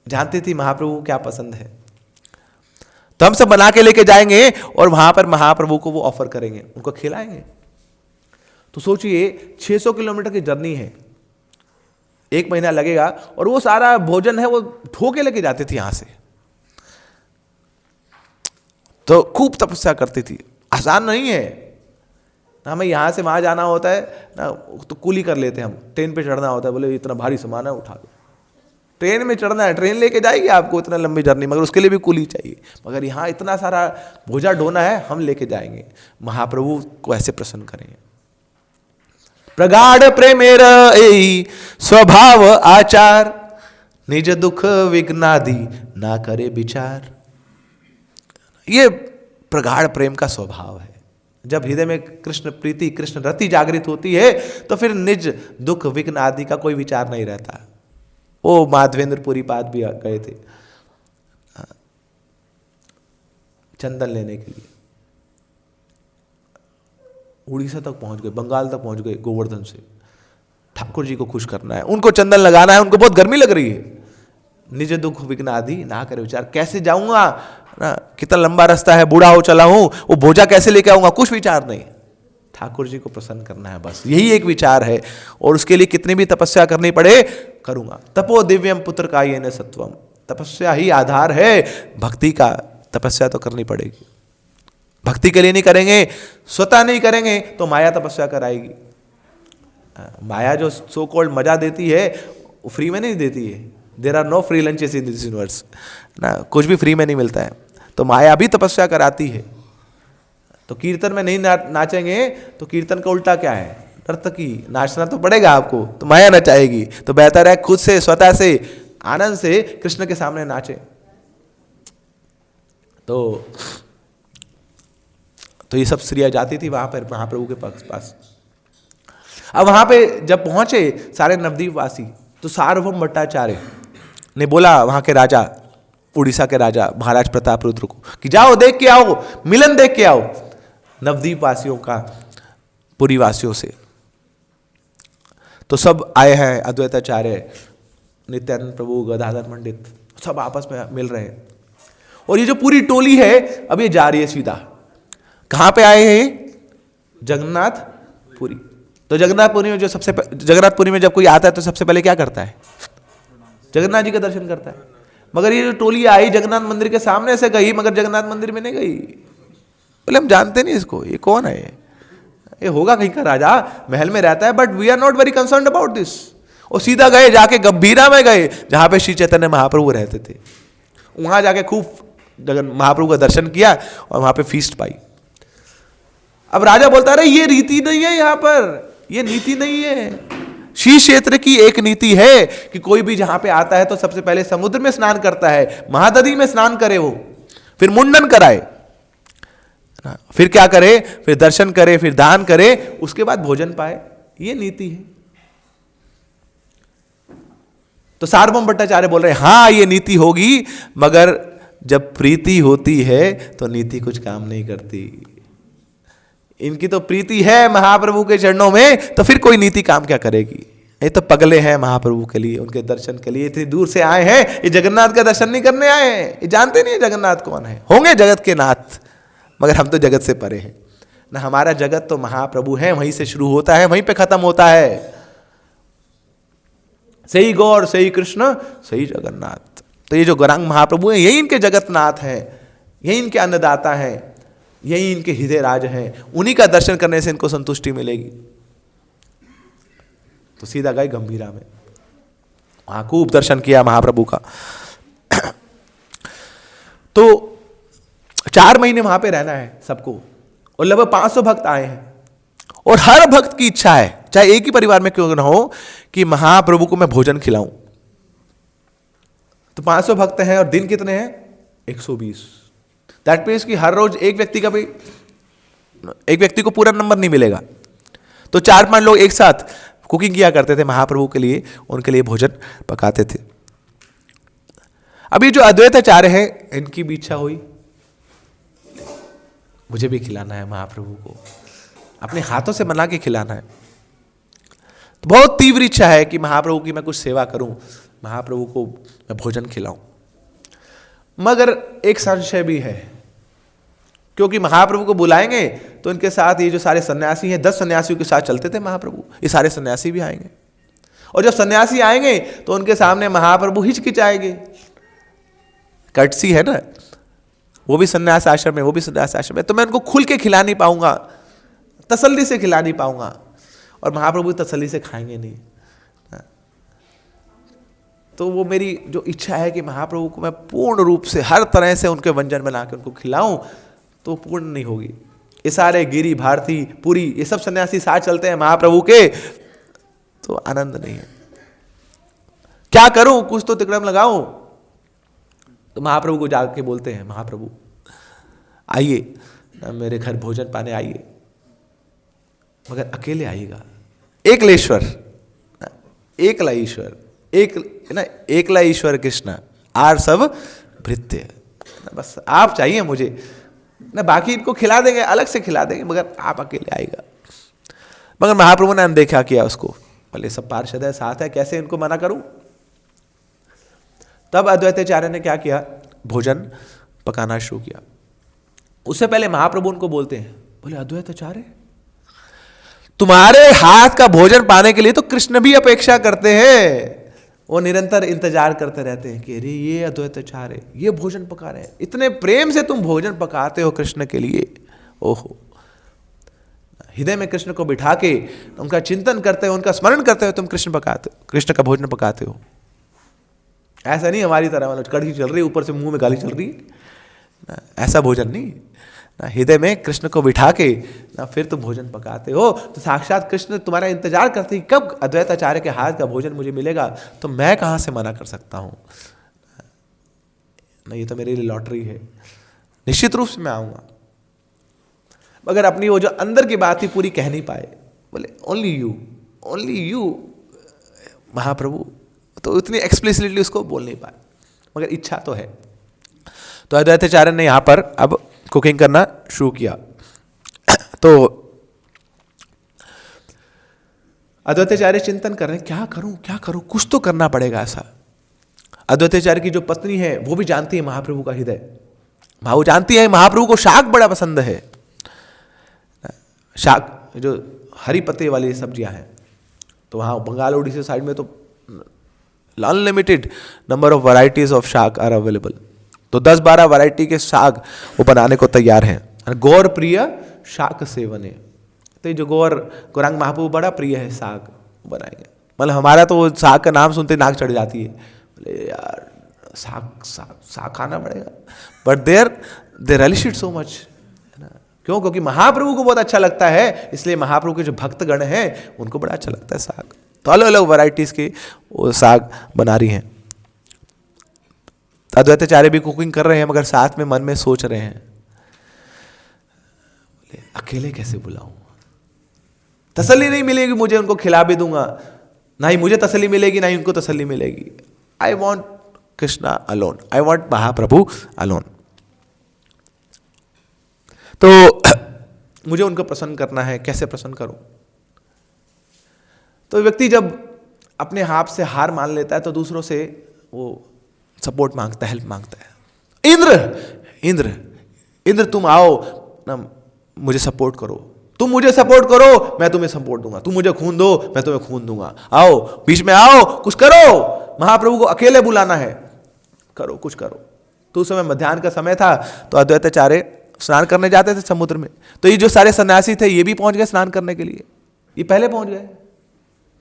जानती थी महाप्रभु को क्या पसंद है, तो हम सब बना के लेके जाएंगे और वहां पर महाप्रभु को वो ऑफर करेंगे, उनको खिलाएंगे। तो सोचिए 600 किलोमीटर की जर्नी है, 1 महीना लगेगा और वो सारा भोजन है वो ढो के लेके जाती थी यहां से। तो खूब तपस्या करती थी, आसान नहीं है ना, हमें यहां से वहां जाना होता है ना, तो कुली कर लेते हैं हम, ट्रेन पे चढ़ना होता है, बोले इतना भारी सामान है उठा लो, ट्रेन में चढ़ना है, ट्रेन लेके जाएगी आपको इतना लंबी जर्नी, मगर उसके लिए भी कुली चाहिए। मगर यहाँ इतना सारा बोझा ढोना है, हम लेके जाएंगे, महाप्रभु को ऐसे प्रसन्न करेंगे। प्रगाढ़ प्रेमेर एई स्वभाव आचार, निज दुख विघ्नादि ना करे विचार। ये प्रगाढ़ प्रेम का स्वभाव है। जब हृदय में कृष्ण प्रीति, कृष्ण रति जागृत होती है तो फिर निज दुख विघ्न आदि का कोई विचार नहीं रहता। वो माधवेंद्रपुरी पाद भी गए थे चंदन लेने के लिए, उड़ीसा तक पहुंच गए, बंगाल तक पहुंच गए, गोवर्धन से ठाकुर जी को खुश करना है, उनको चंदन लगाना है, उनको बहुत गर्मी लग रही है। निज दुख विघ्न आदि ना करे विचार, कैसे जाऊंगा ना, कितना लंबा रास्ता है, बूढ़ा हो चला हूं, वो बोझा कैसे लेके आऊंगा, कुछ विचार नहीं, ठाकुर जी को प्रसन्न करना है, बस यही एक विचार है। और उसके लिए कितनी भी तपस्या करनी पड़े करूंगा। तपो दिव्यम पुत्र का ये न सत्वम, तपस्या ही आधार है भक्ति का, तपस्या तो करनी पड़ेगी। भक्ति के लिए नहीं करेंगे, स्वतः नहीं करेंगे तो माया तपस्या कराएगी। माया जो सो कॉल्ड मजा देती है वो फ्री में नहीं देती है। There are no free lunches in this universe ना, कुछ भी फ्री में नहीं मिलता है। तो माया भी तपस्या कराती है। तो कीर्तन में नहीं नाचेंगे तो कीर्तन का उल्टा क्या है, नर्तकी, नाचना तो पड़ेगा आपको, तो माया नचाएगी। तो बेहतर है खुद से, स्वतः से, आनंद से कृष्ण के सामने नाचे। तो ये सब स्त्रियां जाती थी वहां पर महाप्रभु के पास। अब वहां पे जब पहुंचे सारे नवद्वीप वासी, तो सार्वभौम भट्टाचार्य ने बोला वहां के राजा, उड़ीसा के राजा महाराज प्रताप रुद्र को कि जाओ देख के आओ, मिलन देख के आओ नवद्वीप वासियों का पुरी वासियों से। तो सब आए हैं, अद्वैताचार्य, नित्यानंद प्रभु, गदाधर पंडित, सब आपस में मिल रहे हैं। और ये जो पूरी टोली है अब ये जा रही है सीधा, कहां पे आए हैं, जगन्नाथपुरी। तो जगन्नाथपुरी में जो जगन्नाथपुरी में जब कोई आता है तो सबसे पहले क्या करता है, जगन्नाथ जी का दर्शन करता है। मगर ये जो टोली आई जगन्नाथ मंदिर के सामने से गई, मगर जगन्नाथ मंदिर में नहीं गई। बोले हम जानते नहीं इसको, ये कौन है, ये होगा कहीं का राजा, महल में रहता है, but we are not very concern about this. और सीधा गए, जाके गंभीरा में गए जहां पे श्री चैतन्य महाप्रभु रहते थे। वहां जाके खूब महाप्रभु का दर्शन किया और वहां पे फीस्ट पाई। अब राजा बोलता रहे ये रीति नहीं है, यहां पर ये नीति नहीं है। श्री क्षेत्र की एक नीति है कि कोई भी जहां पे आता है तो सबसे पहले समुद्र में स्नान करता है, महानदी में स्नान करे, वो फिर मुंडन कराए, फिर क्या करे, फिर दर्शन करे, फिर दान करे, उसके बाद भोजन पाए। ये नीति है। तो सार्वभौम भट्टाचार्य बोल रहे हैं हां ये नीति होगी, मगर जब प्रीति होती है तो नीति कुछ काम नहीं करती। इनकी तो प्रीति है महाप्रभु के चरणों में, तो फिर कोई नीति काम क्या करेगी। ये तो पगले हैं महाप्रभु के लिए, उनके दर्शन के लिए इतनी दूर से आए हैं। ये जगन्नाथ का दर्शन नहीं करने आए हैं, ये जानते नहीं है जगन्नाथ कौन है। होंगे जगत के नाथ, मगर हम तो जगत से परे हैं ना। हमारा जगत तो महाप्रभु है, वहीं से शुरू होता है, वहीं पे खत्म होता है। सही गौर, सही कृष्ण, सही जगन्नाथ। तो ये जो गौरांग महाप्रभु है यही इनके जगतनाथ हैं, यही इनके अन्नदाता हैं, यही इनके हृदय राज हैं। उन्हीं का दर्शन करने से इनको संतुष्टि मिलेगी। तो सीधा गए गंभीरा में, वहां खूब दर्शन किया महाप्रभु का। तो 4 महीने वहां पे रहना है सबको, और लगभग 500 भक्त आए हैं। और हर भक्त की इच्छा है, चाहे एक ही परिवार में क्यों ना हो, कि महाप्रभु को मैं भोजन खिलाऊं। तो 500 भक्त हैं और दिन कितने हैं? 120। दैट मीन्स कि हर रोज एक व्यक्ति को पूरा नंबर नहीं मिलेगा। तो 4-5 लोग एक साथ कुकिंग किया करते थे महाप्रभु के लिए, उनके लिए भोजन पकाते थे। अभी जो अद्वैताचार्य है, इनकी भी इच्छा हुई, मुझे भी खिलाना है महाप्रभु को, अपने हाथों से बना के खिलाना है। तो बहुत तीव्र इच्छा है कि महाप्रभु की मैं कुछ सेवा करूं, महाप्रभु को मैं भोजन खिलाऊं। मगर एक संशय भी है, क्योंकि महाप्रभु को बुलाएंगे तो इनके साथ ये जो सारे सन्यासी हैं, 10 सन्यासियों के साथ चलते थे महाप्रभु, ये सारे सन्यासी भी आएंगे। और जब सन्यासी आएंगे तो उनके सामने महाप्रभु हिचकिचाएंगे। कर्टसी है ना, वो भी सन्यास आश्रम में, वो भी सन्यास आश्रम में, तो मैं उनको खुल के खिला नहीं पाऊंगा, तसल्ली से खिला नहीं पाऊंगा, और महाप्रभु तसल्ली से खाएंगे नहीं। तो वो मेरी जो इच्छा है कि महाप्रभु को मैं पूर्ण रूप से हर तरह से उनके व्यंजन बना के उनको खिलाऊं, तो पूर्ण नहीं होगी। ये सारे गिरी, भारती, पुरी, ये सब सन्यासी साथ चलते हैं महाप्रभु के, तो आनंद नहीं है। क्या करूं, कुछ तो तिकड़म लगाऊं। तो महाप्रभु को जाके बोलते हैं, महाप्रभु आइए मेरे घर भोजन पाने आइए, मगर अकेले आइएगा, एकलेश्वर, एकला ईश्वर, एकला ईश्वर कृष्ण, आर सब भृत्य, बस आप चाहिए मुझे ना, बाकी इनको खिला देंगे, अलग से खिला देंगे, मगर आप अकेले आएगा। मगर महाप्रभु ने अनदेखा किया उसको, बोले सब पार्षद है, साथ है, कैसे इनको मना करूं। तब अद्वैताचार्य ने क्या किया, भोजन पकाना शुरू किया। उससे पहले महाप्रभु उनको बोलते हैं, बोले अद्वैताचार्य, तुम्हारे हाथ का भोजन पाने के लिए तो कृष्ण भी अपेक्षा करते हैं, वो निरंतर इंतजार करते रहते हैं कि अरे ये अद्वैताचार्य ये भोजन पका रहे हैं, इतने प्रेम से तुम भोजन पकाते हो कृष्ण के लिए। ओहो, हृदय में कृष्ण को बिठा के उनका चिंतन करते हो, उनका स्मरण करते हो, तुम कृष्ण का भोजन पकाते हो। ऐसा नहीं हमारी तरह मतलब कढ़ी चल रही, ऊपर से मुंह में गाली चल रही ना, ऐसा भोजन नहीं ना, हृदय में कृष्ण को बिठा के ना फिर तुम भोजन पकाते हो। तो साक्षात कृष्ण तुम्हारा इंतजार करते हैं कब अद्वैताचार्य के हाथ का भोजन मुझे मिलेगा, तो मैं कहाँ से मना कर सकता हूँ ना, ये तो मेरे लिए लॉटरी है, निश्चित रूप से मैं आऊँगा। मगर अपनी वो जो अंदर की बात ही पूरी कह नहीं पाए, बोले ओनली यू महाप्रभु, तो इतनी एक्सप्लिसिटली उसको बोल नहीं पाए, मगर इच्छा तो है। तो अद्वैताचार्य ने यहाँ पर अब कुकिंग करना शुरू किया। तो अद्वैताचार्य चिंतन कर रहे हैं, क्या करूं, कुछ तो करना पड़ेगा ऐसा। अद्वैताचार्य की जो पत्नी है वो भी जानती है महाप्रभु का हृदय, वो जानती है महाप्रभु को शाक बड़ा पसंद है, शाक जो हरी पत्ते वाली सब्जियां हैं। तो वहाँ बंगाल उड़ीसा साइड में तो unlimited number of varieties of शाक आर अवेलेबल। तो 10-12 वैरायटी के साग वो बनाने को तैयार हैं। गौर प्रिय शाक सेवने, तो ये जो गौरांग महाप्रभु बड़ा प्रिय है साग बनाएंगे। मतलब हमारा तो वो साग का नाम सुनते नाक चढ़ जाती है, बोले यार साग खाना पड़ेगा, but they relish it so much, है ना। क्यों? क्योंकि महाप्रभु को बहुत अच्छा लगता है, इसलिए महाप्रभु के जो भक्तगण हैं उनको बड़ा अच्छा लगता है साग। तो अलग अलग वैरायटीज के वो साग बना रही हैं। अद्वैताचार्य भी कुकिंग कर रहे हैं, मगर साथ में मन में सोच रहे हैं, अकेले कैसे बुलाऊं, तसल्ली नहीं मिलेगी मुझे, उनको खिला भी दूंगा, ना ही मुझे तसल्ली मिलेगी ना ही उनको तसल्ली मिलेगी। I want Krishna alone, I want Mahaprabhu alone. तो मुझे उनको प्रसन्न करना है, कैसे प्रसन्न करूं। तो व्यक्ति जब अपने हाथ से हार मान लेता है तो दूसरों से वो सपोर्ट मांगता है, हेल्प मांगता है। इंद्र तुम आओ ना, मुझे सपोर्ट करो, तुम मुझे सपोर्ट करो मैं तुम्हें सपोर्ट दूंगा, तुम मुझे खून दो मैं तुम्हें खून दूंगा, आओ बीच में आओ, कुछ करो। महाप्रभु को अकेले बुलाना है, करो कुछ करो। तो उस समय मध्याह्न का समय था, तो अद्वैताचार्य स्नान करने जाते थे समुद्र में। तो ये जो सारे सन्यासी थे ये भी पहुंच गए स्नान करने के लिए, ये पहले पहुंच गए।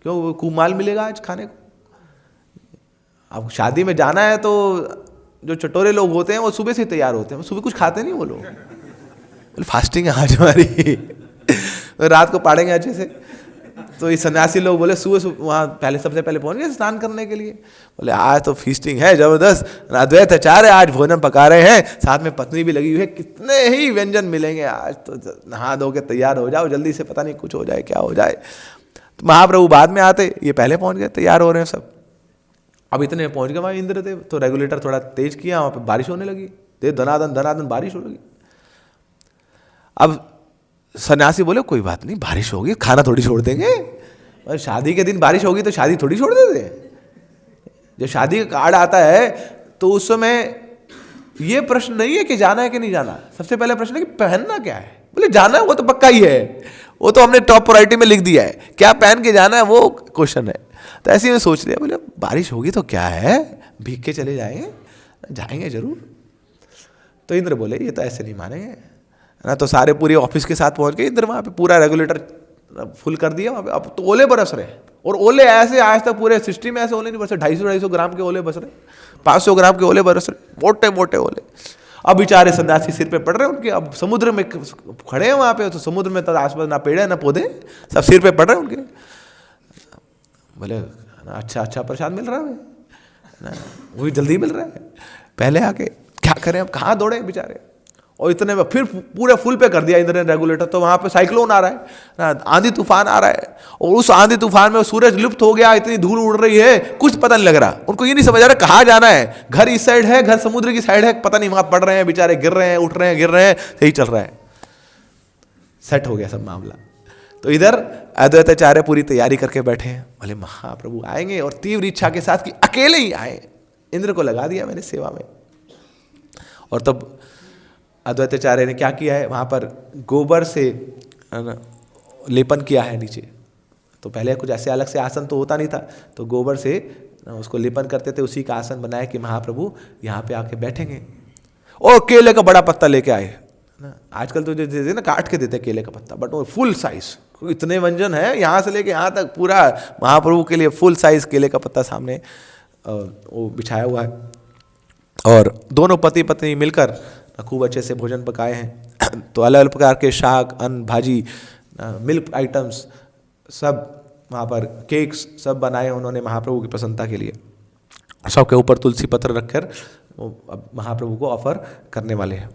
क्यों? खूब माल मिलेगा आज खाने को। अब शादी में जाना है तो जो चटोरे लोग होते हैं वो सुबह से तैयार होते हैं, सुबह कुछ खाते नहीं वो लोग, फास्टिंग है आज हमारी, रात को पाड़ेंगे अच्छे से। तो ये सन्यासी लोग बोले सुबह वहाँ पहले सबसे पहले पहुंच गए स्नान करने के लिए। बोले आज तो फीस्टिंग है जबरदस्त, अद्वैत आचार्य आज भोजन पका रहे हैं, साथ में पत्नी भी लगी हुई है, कितने ही व्यंजन मिलेंगे आज तो, नहा धो के तैयार हो जाओ जल्दी से, पता नहीं कुछ हो जाए क्या हो जाए। तो महाप्रभु बाद में आते, ये पहले पहुंच गए, तैयार हो रहे हैं सब। अब इतने पहुंच गए वहाँ इंद्रदेव, तो रेगुलेटर थोड़ा तेज किया, वहाँ पे बारिश होने लगी, देव धनाधन धनाधन बारिश हो लगी। अब सन्यासी बोले कोई बात नहीं, बारिश होगी खाना थोड़ी छोड़ देंगे, और शादी के दिन बारिश होगी तो शादी थोड़ी छोड़ देते। जब शादी का कार्ड आता है तो उस समय ये प्रश्न नहीं है कि जाना है कि नहीं जाना, सबसे पहला प्रश्न है कि पहनना क्या है। बोले जाना है वो तो पक्का ही है, वो तो हमने टॉप प्रायोरिटी में लिख दिया है, क्या पहन के जाना है वो क्वेश्चन है। तो ऐसे में सोच लिया, बोले बारिश होगी तो क्या है, भीग के चले जाएंगे, जाएंगे जरूर। तो इंद्र बोले ये तो ऐसे नहीं मानेंगे ना, तो सारे पूरे ऑफिस के साथ पहुंच गए इंद्र, वहाँ पे पूरा रेगुलेटर फुल कर दिया वहाँ पे। अब तो ओले बरस रहे हैं, और ओले ऐसे आज तक पूरे सिस्टम में ऐसे ओले नहीं बरसे, 250-250 ग्राम के ओले बरस रहे, 500 ग्राम के ओले बरस रहे, मोटे मोटे ओले। अब बेचारे सन्यासी सिर पे पड़ रहे हैं उनके, अब समुद्र में खड़े हैं वहाँ पे, तो समुद्र में तो आसपास ना पेड़ है ना पौधे, सब सिर पे पड़ रहे हैं उनके। बोले अच्छा प्रसाद मिल रहा है, वो भी जल्दी मिल रहा है, पहले आके क्या करें, अब कहाँ दौड़े बेचारे। और इतने में फिर पूरे फुल पे कर दिया इंद्र ने रेगुलेटर, तो वहाँ पे साइक्लोन आ रहा है, आंधी तूफान आ रहा है, और उस आंधी तूफान में सूरज लुप्त हो गया, इतनी धूल उड़ रही है, कुछ पता नहीं लग रहा उनको, ये नहीं समझ आ रहा कहाँ जाना है, घर इस साइड है, घर समुद्र की साइड है, पता नहीं, वहाँ पड़ रहे हैं बेचारे, गिर रहे हैं, उठ रहे हैं, गिर रहे हैं, यही चल रहा है। सेट हो गया सब मामला। तो इधर अद्वैत आचार्य पूरी तैयारी करके बैठे हैं, बोले महाप्रभु आएंगे, और तीव्र इच्छा के साथ कि अकेले ही आए, इंद्र को लगा दिया मैंने सेवा में। और तब अद्वैत आचार्य ने क्या किया है, वहाँ पर गोबर से लेपन किया है नीचे। तो पहले कुछ ऐसे अलग से आसन तो होता नहीं था, तो गोबर से उसको लेपन करते थे, उसी का आसन बनाया कि महाप्रभु यहाँ पे आके बैठेंगे। और केले का बड़ा पत्ता लेके आए ना, आजकल तो जो देते ना काट के देते केले का पत्ता, बट वो फुल साइज, इतने व्यंजन है यहाँ से लेके यहाँ तक, पूरा महाप्रभु के लिए फुल साइज केले का पत्ता सामने वो बिछाया हुआ है। और दोनों पति पत्नी मिलकर खूब अच्छे से भोजन पकाए हैं। तो अलग अलग प्रकार के शाक, अन्न, भाजी, मिल्क आइटम्स सब वहाँ पर, केक्स सब बनाए उन्होंने महाप्रभु की प्रसन्नता के लिए। सबके ऊपर तुलसी पत्र रखकर वो अब महाप्रभु को ऑफर करने वाले हैं।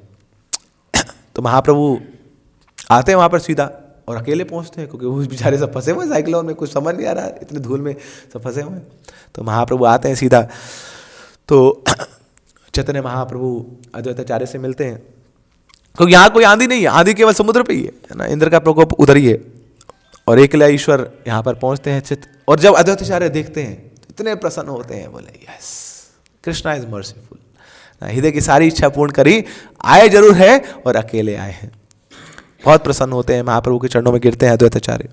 तो महाप्रभु आते हैं वहाँ पर सीधा, और अकेले पहुँचते हैं क्योंकि उस बेचारे सब फंसे हुए साइक्लोन में, कुछ समझ नहीं आ रहा है, इतनी धूल में सब फंसे हुए हैं। तो महाप्रभु आते हैं सीधा, तो चैतन्य महाप्रभु अद्वैत आचार्य से मिलते हैं, क्योंकि यहाँ कोई आंधी नहीं है, आंधी केवल समुद्र पे ही है ना, इंद्र का प्रकोप उधर ही है। और एकला ईश्वर यहाँ पर पहुँचते हैं चित्त, और जब अद्वैत आचार्य देखते हैं तो इतने प्रसन्न होते हैं, बोले यस कृष्णा इज मर्सीफुल, हृदय की सारी इच्छा पूर्ण करी, आए जरूर है और अकेले आए हैं। बहुत प्रसन्न होते हैं, महाप्रभु के चरणों में गिरते हैं अद्वैत आचार्य,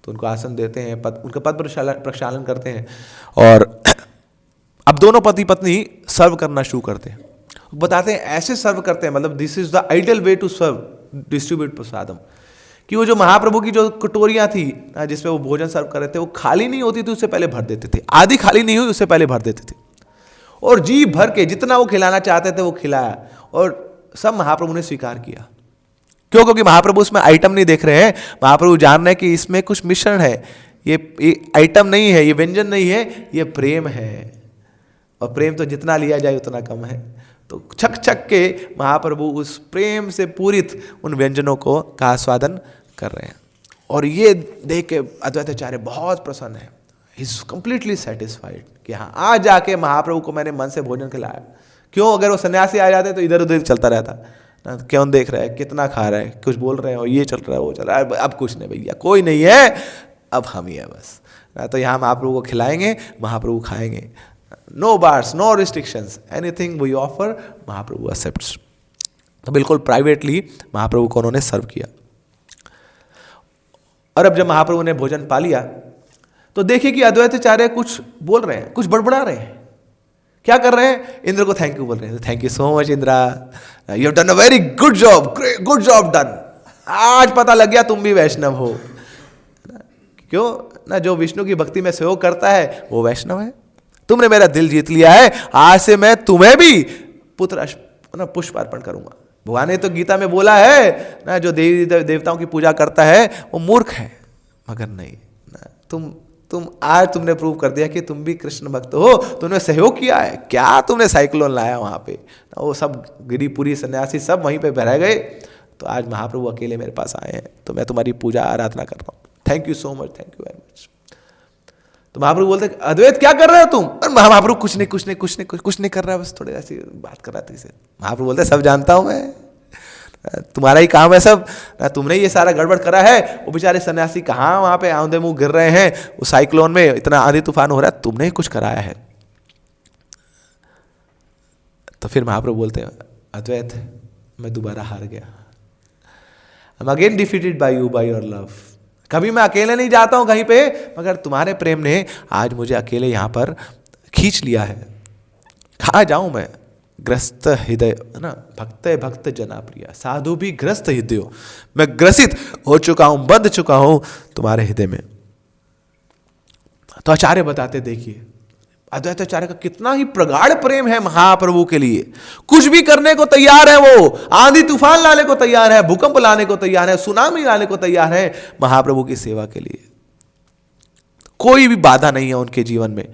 तो उनको आसन देते हैं, उनका पद प्रक्षालन करते हैं। और अब दोनों पति पत्नी सर्व करना शुरू करते हैं, बताते हैं ऐसे सर्व करते हैं, मतलब this is the ideal way to serve, distribute prasadam, कि वो जो महाप्रभु की जो कटोरियां थी जिसमें वो भोजन सर्व कर रहे थे, वो खाली नहीं होती थी उससे पहले भर देते थे, आधी खाली नहीं हुई उससे पहले भर देते थे, और जी भर के जितना वो खिलाना चाहते थे वो खिलाया, और सब महाप्रभु ने स्वीकार किया। क्यों? क्योंकि महाप्रभु उसमें आइटम नहीं देख रहे हैं, महाप्रभु जान रहे हैं कि इसमें कुछ मिश्रण है, ये आइटम नहीं है, ये व्यंजन नहीं है, ये प्रेम है, और प्रेम तो जितना लिया जाए उतना कम है। तो छक छक के महाप्रभु उस प्रेम से पूरित उन व्यंजनों को का आस्वादन कर रहे हैं, और ये देख के अद्वैत आचार्य बहुत प्रसन्न है, ही इज कंप्लीटली सेटिस्फाइड कि हाँ आज जाके महाप्रभु को मैंने मन से भोजन खिलाया। क्यों? अगर वो सन्यासी आ जाते तो इधर उधर चलता रहता, क्यों देख रहा है, कितना खा रहा है, कुछ बोल रहे हैं, और ये चल रहा है वो चल रहा है, अब कुछ नहीं भैया, कोई नहीं है, अब हम ही है बस। तो यहाँ महाप्रभु को खिलाएंगे, महाप्रभु खाएंगे, no bars, no restrictions, anything we offer महाप्रभु एक्सेप्ट्स। तो बिल्कुल प्राइवेटली महाप्रभु को उन्होंने सर्व किया। और अब जब महाप्रभु ने भोजन पा लिया तो देखिए कि अद्वैत आचार्य कुछ बोल रहे हैं, कुछ बड़बड़ा रहे हैं। क्या कर रहे हैं? इंद्र को थैंक यू बोल रहे हैं, thank you so much Indira, you have done a very good job, good job done, आज पता लग गया तुम भी वैष्णव हो। क्यों ना, जो विष्णु की भक्ति में सहयोग करता है वो वैष्णव है, तुमने मेरा दिल जीत लिया है, आज से मैं तुम्हें भी पुत्र पुष्प अर्पण करूंगा। भगवान ने तो गीता में बोला है ना, जो देवी देवताओं की पूजा करता है वो मूर्ख है। मगर नहीं ना, तुम आज तुमने प्रूव कर दिया कि तुम भी कृष्ण भक्त हो, तुमने सहयोग किया है। क्या तुमने साइक्लोन लाया वहां पे, वो सब गिरिपुरी सन्यासी सब वहीं पे बह गए, तो आज महाप्रभु अकेले मेरे पास आए हैं, तो मैं तुम्हारी पूजा आराधना कर रहा हूँ। Thank you so much, thank you very much. तो महाप्रभु बोलते अद्वैत क्या कर रहे हो तुम? और महाप्रभु कुछ नहीं कर रहा है, बस थोड़े ऐसी बात कर रहा था इसे। महाप्रभु बोलते सब जानता हूं मैं, तुम्हारा ही काम है सब, तुमने ये सारा गड़बड़ करा है। वो बेचारे सन्यासी कहाँ वहां पे आंधे मुंह गिर रहे हैं, वो साइक्लोन में इतना आंधी तूफान हो रहा है, तुमने ही कुछ कराया है। तो फिर महाप्रभु बोलते हैं अद्वैत मैं दोबारा हार गया, I am again defeated by you, by your love. कभी मैं अकेले नहीं जाता हूं कहीं पे, मगर तुम्हारे प्रेम ने आज मुझे अकेले यहां पर खींच लिया है। कहाँ जाऊं मैं? ग्रस्त हृदय है ना, भक्त जना प्रिया, साधु भी ग्रस्त हृदय, मैं ग्रसित हो चुका हूं, बंध चुका हूं तुम्हारे हृदय में। तो आचार्य बताते देखिए अद्वैताचार्य का कितना ही प्रगाढ़ प्रेम है महाप्रभु के लिए। कुछ भी करने को तैयार है वो, आंधी तूफान लाने को तैयार है, भूकंप लाने को तैयार है, सुनामी लाने को तैयार है महाप्रभु की सेवा के लिए। कोई भी बाधा नहीं है उनके जीवन में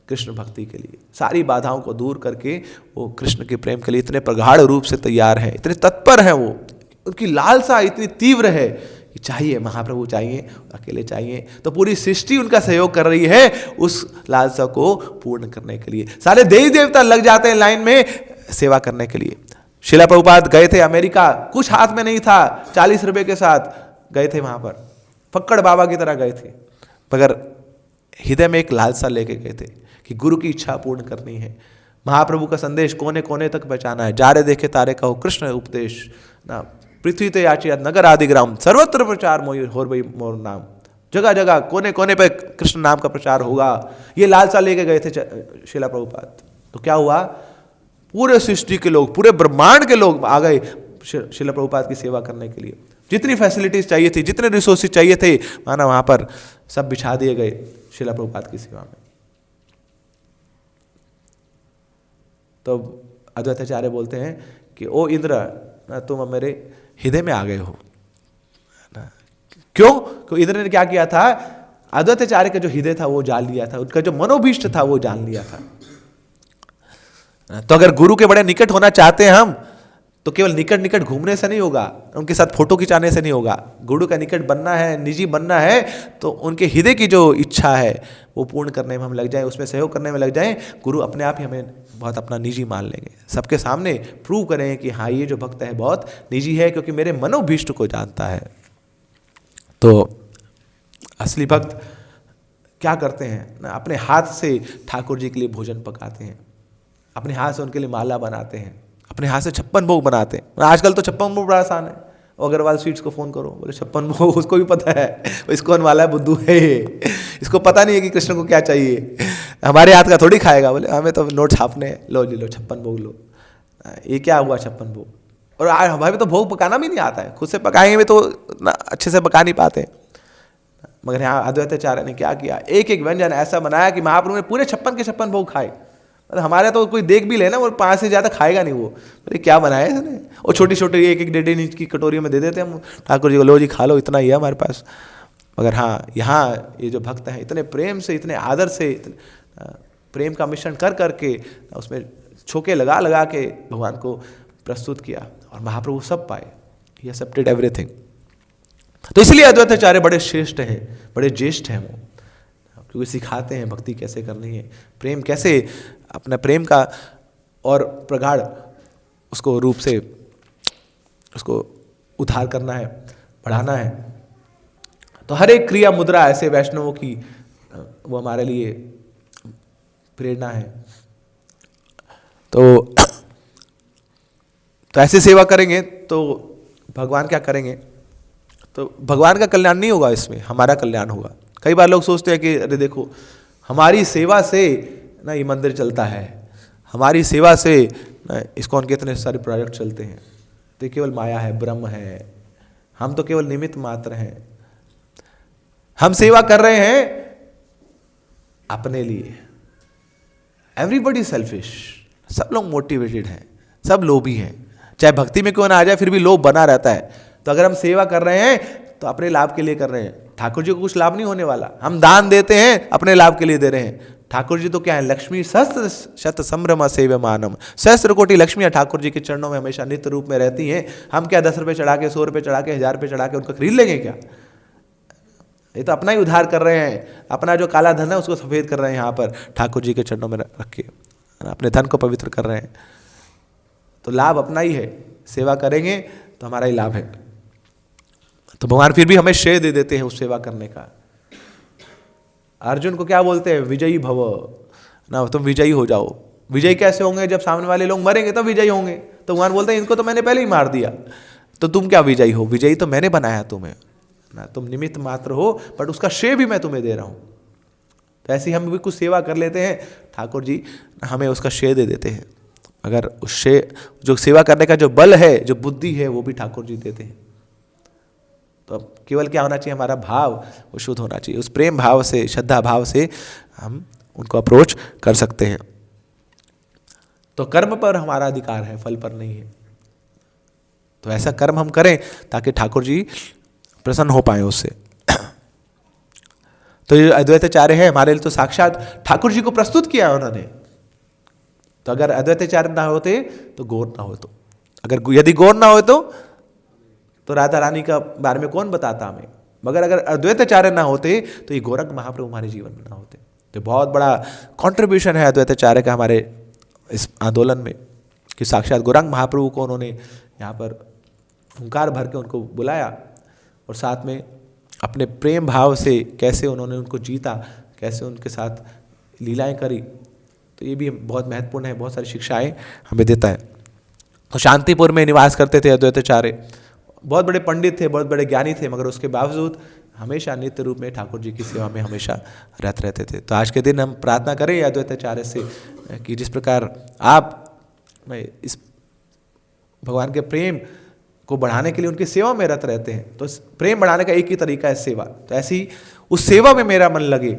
कृष्ण भक्ति के लिए। सारी बाधाओं को दूर करके वो कृष्ण के प्रेम के लिए इतने प्रगाढ़ रूप से तैयार है, इतने तत्पर है वो, उनकी लालसा इतनी तीव्र है कि चाहिए महाप्रभु चाहिए, अकेले चाहिए। तो पूरी सृष्टि उनका सहयोग कर रही है उस लालसा को पूर्ण करने के लिए। सारे देवी देवता लग जाते हैं लाइन में सेवा करने के लिए। शिला प्रभुपाद गए थे अमेरिका, कुछ हाथ में नहीं था, 40 रुपए के साथ गए थे वहां पर, फक्कड़ बाबा की तरह गए थे, मगर हृदय में एक लालसा लेके गए थे कि गुरु की इच्छा पूर्ण करनी है, महाप्रभु का संदेश कोने कोने तक पहुंचाना है। जारे देखे तारे कहो कृष्ण उपदेश ना, पृथ्वी ते याचिया नगर आदि ग्राम, सर्वत्र प्रचार होर भाई मोर नाम। जगह जगह कोने कोने पे कृष्ण नाम का प्रचार होगा, ये लालसा लेके गए थे शिला प्रभुपाद। तो क्या हुआ, पूरे सृष्टि के लोग, पूरे ब्रह्मांड के लोग आ गए शिला प्रभुपाद की सेवा करने के लिए। जितनी फैसिलिटीज चाहिए थी, जितने रिसोर्सेज चाहिए थे, माना वहां पर सब बिछा दिए गए शिला प्रभुपाद की सेवा में। तो अद्वैताचार्य बोलते हैं कि ओ इंद्र, तुम अब मेरे हृदय में आ गए हो ना। क्यों? क्योंकि इंद्र ने क्या किया था, अद्वैताचार्य का जो हृदय था वो जान लिया था, उनका जो मनोभीष्ट था वो जान लिया था। तो अगर गुरु के बड़े निकट होना चाहते हैं हम, तो केवल निकट निकट घूमने से नहीं होगा, उनके साथ फोटो खिंचाने से नहीं होगा। गुरु का निकट बनना है, निजी बनना है, तो उनके हृदय की जो इच्छा है वो पूर्ण करने में हम लग जाएं, उसमें सहयोग करने में लग जाएं। गुरु अपने आप ही हमें बहुत अपना निजी मान लेंगे, सबके सामने प्रूव करें कि हाँ ये जो भक्त है बहुत निजी है, क्योंकि मेरे मनोभीष्ट को जानता है। तो असली भक्त क्या करते हैं ना, अपने हाथ से ठाकुर जी के लिए भोजन पकाते हैं, अपने हाथ से उनके लिए माला बनाते हैं, अपने हाथ से 56 भोग बनाते हैं। आजकल तो 56 भोग बड़ा आसान है, अग्रवाल स्वीट्स को फोन करो, बोले 56 भोग, उसको भी पता है, इसको वाला है, बुद्धू है, इसको पता नहीं है कि कृष्ण को क्या चाहिए। हमारे हाथ का थोड़ी खाएगा, बोले हमें तो नोट छापने, लो जी लो 56 भोग लो। ये क्या हुआ 56 भोग? और हमें तो भोग पकाना भी नहीं आता है, खुद से पकाएंगे भी तो अच्छे से पका नहीं पाते। मगर यहाँ अद्वैताचार्य ने क्या किया, एक एक व्यंजन ऐसा बनाया कि महाप्रभु ने पूरे 56 के 56 भोग खाए। हमारे तो कोई देख भी लेना वो 5 से ज़्यादा खाएगा नहीं वो, बोले क्या बनाया है इसने। और छोटी छोटी 1-1 1.5 इंच की कटोरी में दे देते हम ठाकुर जी को, लो जी खा लो, इतना ही है हमारे पास। मगर हाँ, यहाँ ये जो भक्त हैं इतने प्रेम से, इतने आदर से, प्रेम का मिश्रण कर करके उसमें छोके लगा लगा के भगवान को प्रस्तुत किया, और महाप्रभु सब पाए, ही एक्सेप्टेड एवरीथिंग। तो इसलिए अद्वैताचार्य बड़े श्रेष्ठ हैं, बड़े ज्येष्ठ हैं वो, क्योंकि सिखाते हैं भक्ति कैसे करनी है, प्रेम कैसे, अपना प्रेम का और प्रगाढ़ उसको रूप से उसको उद्धार करना है, बढ़ाना है। तो हर एक क्रिया मुद्रा ऐसे वैष्णवों की वो हमारे लिए प्रेरणा है। तो ऐसे सेवा करेंगे तो भगवान क्या करेंगे, तो भगवान का कल्याण नहीं होगा, इसमें हमारा कल्याण होगा। कई बार लोग सोचते हैं कि अरे देखो हमारी सेवा से ना ये मंदिर चलता है, हमारी सेवा से ना इस्कॉन के इतने सारे प्रोजेक्ट चलते हैं, तो केवल माया है, ब्रह्म है, हम तो केवल निमित्त मात्र हैं। हम सेवा कर रहे हैं अपने लिए। एवरीबडी सेल्फिश, सब लोग मोटिवेटेड हैं, सब लोभी हैं, चाहे भक्ति में क्यों ना आ जाए फिर भी लोभ बना रहता है। तो अगर हम सेवा कर रहे हैं तो अपने लाभ के लिए कर रहे हैं, ठाकुर जी को कुछ लाभ नहीं होने वाला। हम दान देते हैं अपने लाभ के लिए दे रहे हैं। ठाकुर जी तो क्या है, लक्ष्मी सहस्त्र शत संभ्रम सेव्यमानम, सहस्त्र कोटि लक्ष्मियां ठाकुर जी के चरणों में हमेशा नित्य रूप में रहती हैं। हम क्या 10 रुपये चढ़ा के, 100 रुपये चढ़ा के, 1000 रुपये चढ़ा के उनको खरीद लेंगे क्या? ये तो अपना ही उद्धार कर रहे हैं, अपना जो काला धन है उसको सफेद कर रहे हैं यहाँ पर ठाकुर जी के चरणों में रख के, अपने धन को पवित्र कर रहे हैं। तो लाभ अपना ही है, सेवा करेंगे तो हमारा ही लाभ है। तो भगवान फिर भी हमें श्रेय दे देते हैं उस सेवा करने का। अर्जुन को क्या बोलते हैं, विजयी भव ना, तुम विजयी हो जाओ। विजयी कैसे होंगे, जब सामने वाले लोग मरेंगे तब विजयी होंगे। तो भगवान बोलते हैं इनको तो मैंने पहले ही मार दिया, तो तुम क्या विजयी हो? विजयी तो मैंने बनाया तुम्हें ना, तुम निमित्त मात्र हो, बट उसका श्रेय भी मैं तुम्हें दे रहा हूं। तो ऐसे ही हम भी कुछ सेवा कर लेते हैं, ठाकुर जी हमें उसका श्रेय दे देते हैं। अगर उस श्रेय, जो सेवा करने का जो बल है, जो बुद्धि है, वो भी ठाकुर जी देते हैं। तो अब केवल क्या होना चाहिए, हमारा भाव वो शुद्ध होना चाहिए। उस प्रेम भाव से, श्रद्धा भाव से हम उनको अप्रोच कर सकते हैं। तो कर्म पर हमारा अधिकार है, फल पर नहीं है। तो ऐसा कर्म हम करें ताकि ठाकुर जी प्रसन्न हो पाए उससे। तो ये अद्वैताचार्य है हमारे लिए, तो साक्षात ठाकुर जी को प्रस्तुत किया है उन्होंने। तो अगर अद्वैताचार्य ना होते तो गौर ना हो, तो अगर यदि गौर ना हो तो राधा रानी का बारे में कौन बताता हमें। मगर अगर अद्वैताचार्य ना होते तो ये गोरख महाप्रभु हमारे जीवन में ना होते। तो बहुत बड़ा कंट्रीब्यूशन है अद्वैताचार्य का हमारे इस आंदोलन में, कि साक्षात गोरख महाप्रभु को उन्होंने यहाँ पर हुंकार भर के उनको बुलाया, और साथ में अपने प्रेम भाव से कैसे उन्होंने उनको जीता, कैसे उनके साथ लीलाएं करी। तो ये भी बहुत महत्वपूर्ण है, बहुत सारी शिक्षाएं हमें देता है। तो शांतिपुर में निवास करते थे अद्वैताचार्य, बहुत बड़े पंडित थे, बहुत बड़े ज्ञानी थे, मगर उसके बावजूद हमेशा नित्य रूप में ठाकुर जी की सेवा में हमेशा रहते थे। तो आज के दिन हम प्रार्थना करें अद्वैताचार्य से कि जिस प्रकार आप इस भगवान के प्रेम को बढ़ाने के लिए उनकी सेवा में रत रहते हैं, तो प्रेम बढ़ाने का एक ही तरीका है सेवा। तो ऐसी उस सेवा में मेरा मन लगे,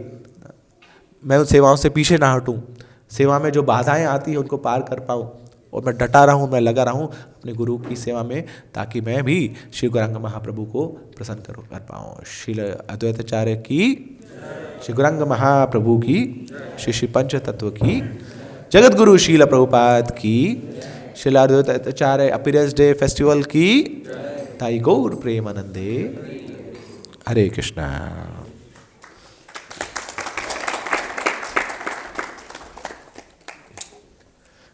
मैं उन सेवाओं से पीछे ना हटूं, सेवा में जो बाधाएं आती हैं उनको पार कर पाऊं, और मैं डटा रहूं, मैं लगा रहूं अपने गुरु की सेवा में, ताकि मैं भी श्री गौरांग महाप्रभु को प्रसन्न कर पाऊं। श्रील अद्वैताचार्य की, श्री गौरांग महाप्रभु की, श्री श्री पंच तत्व की, जगत गुरु शील प्रभुपाद की, Srila Advaitacharya appearance day festival की, ताई गौर प्रेमानंदे। हरे कृष्णा।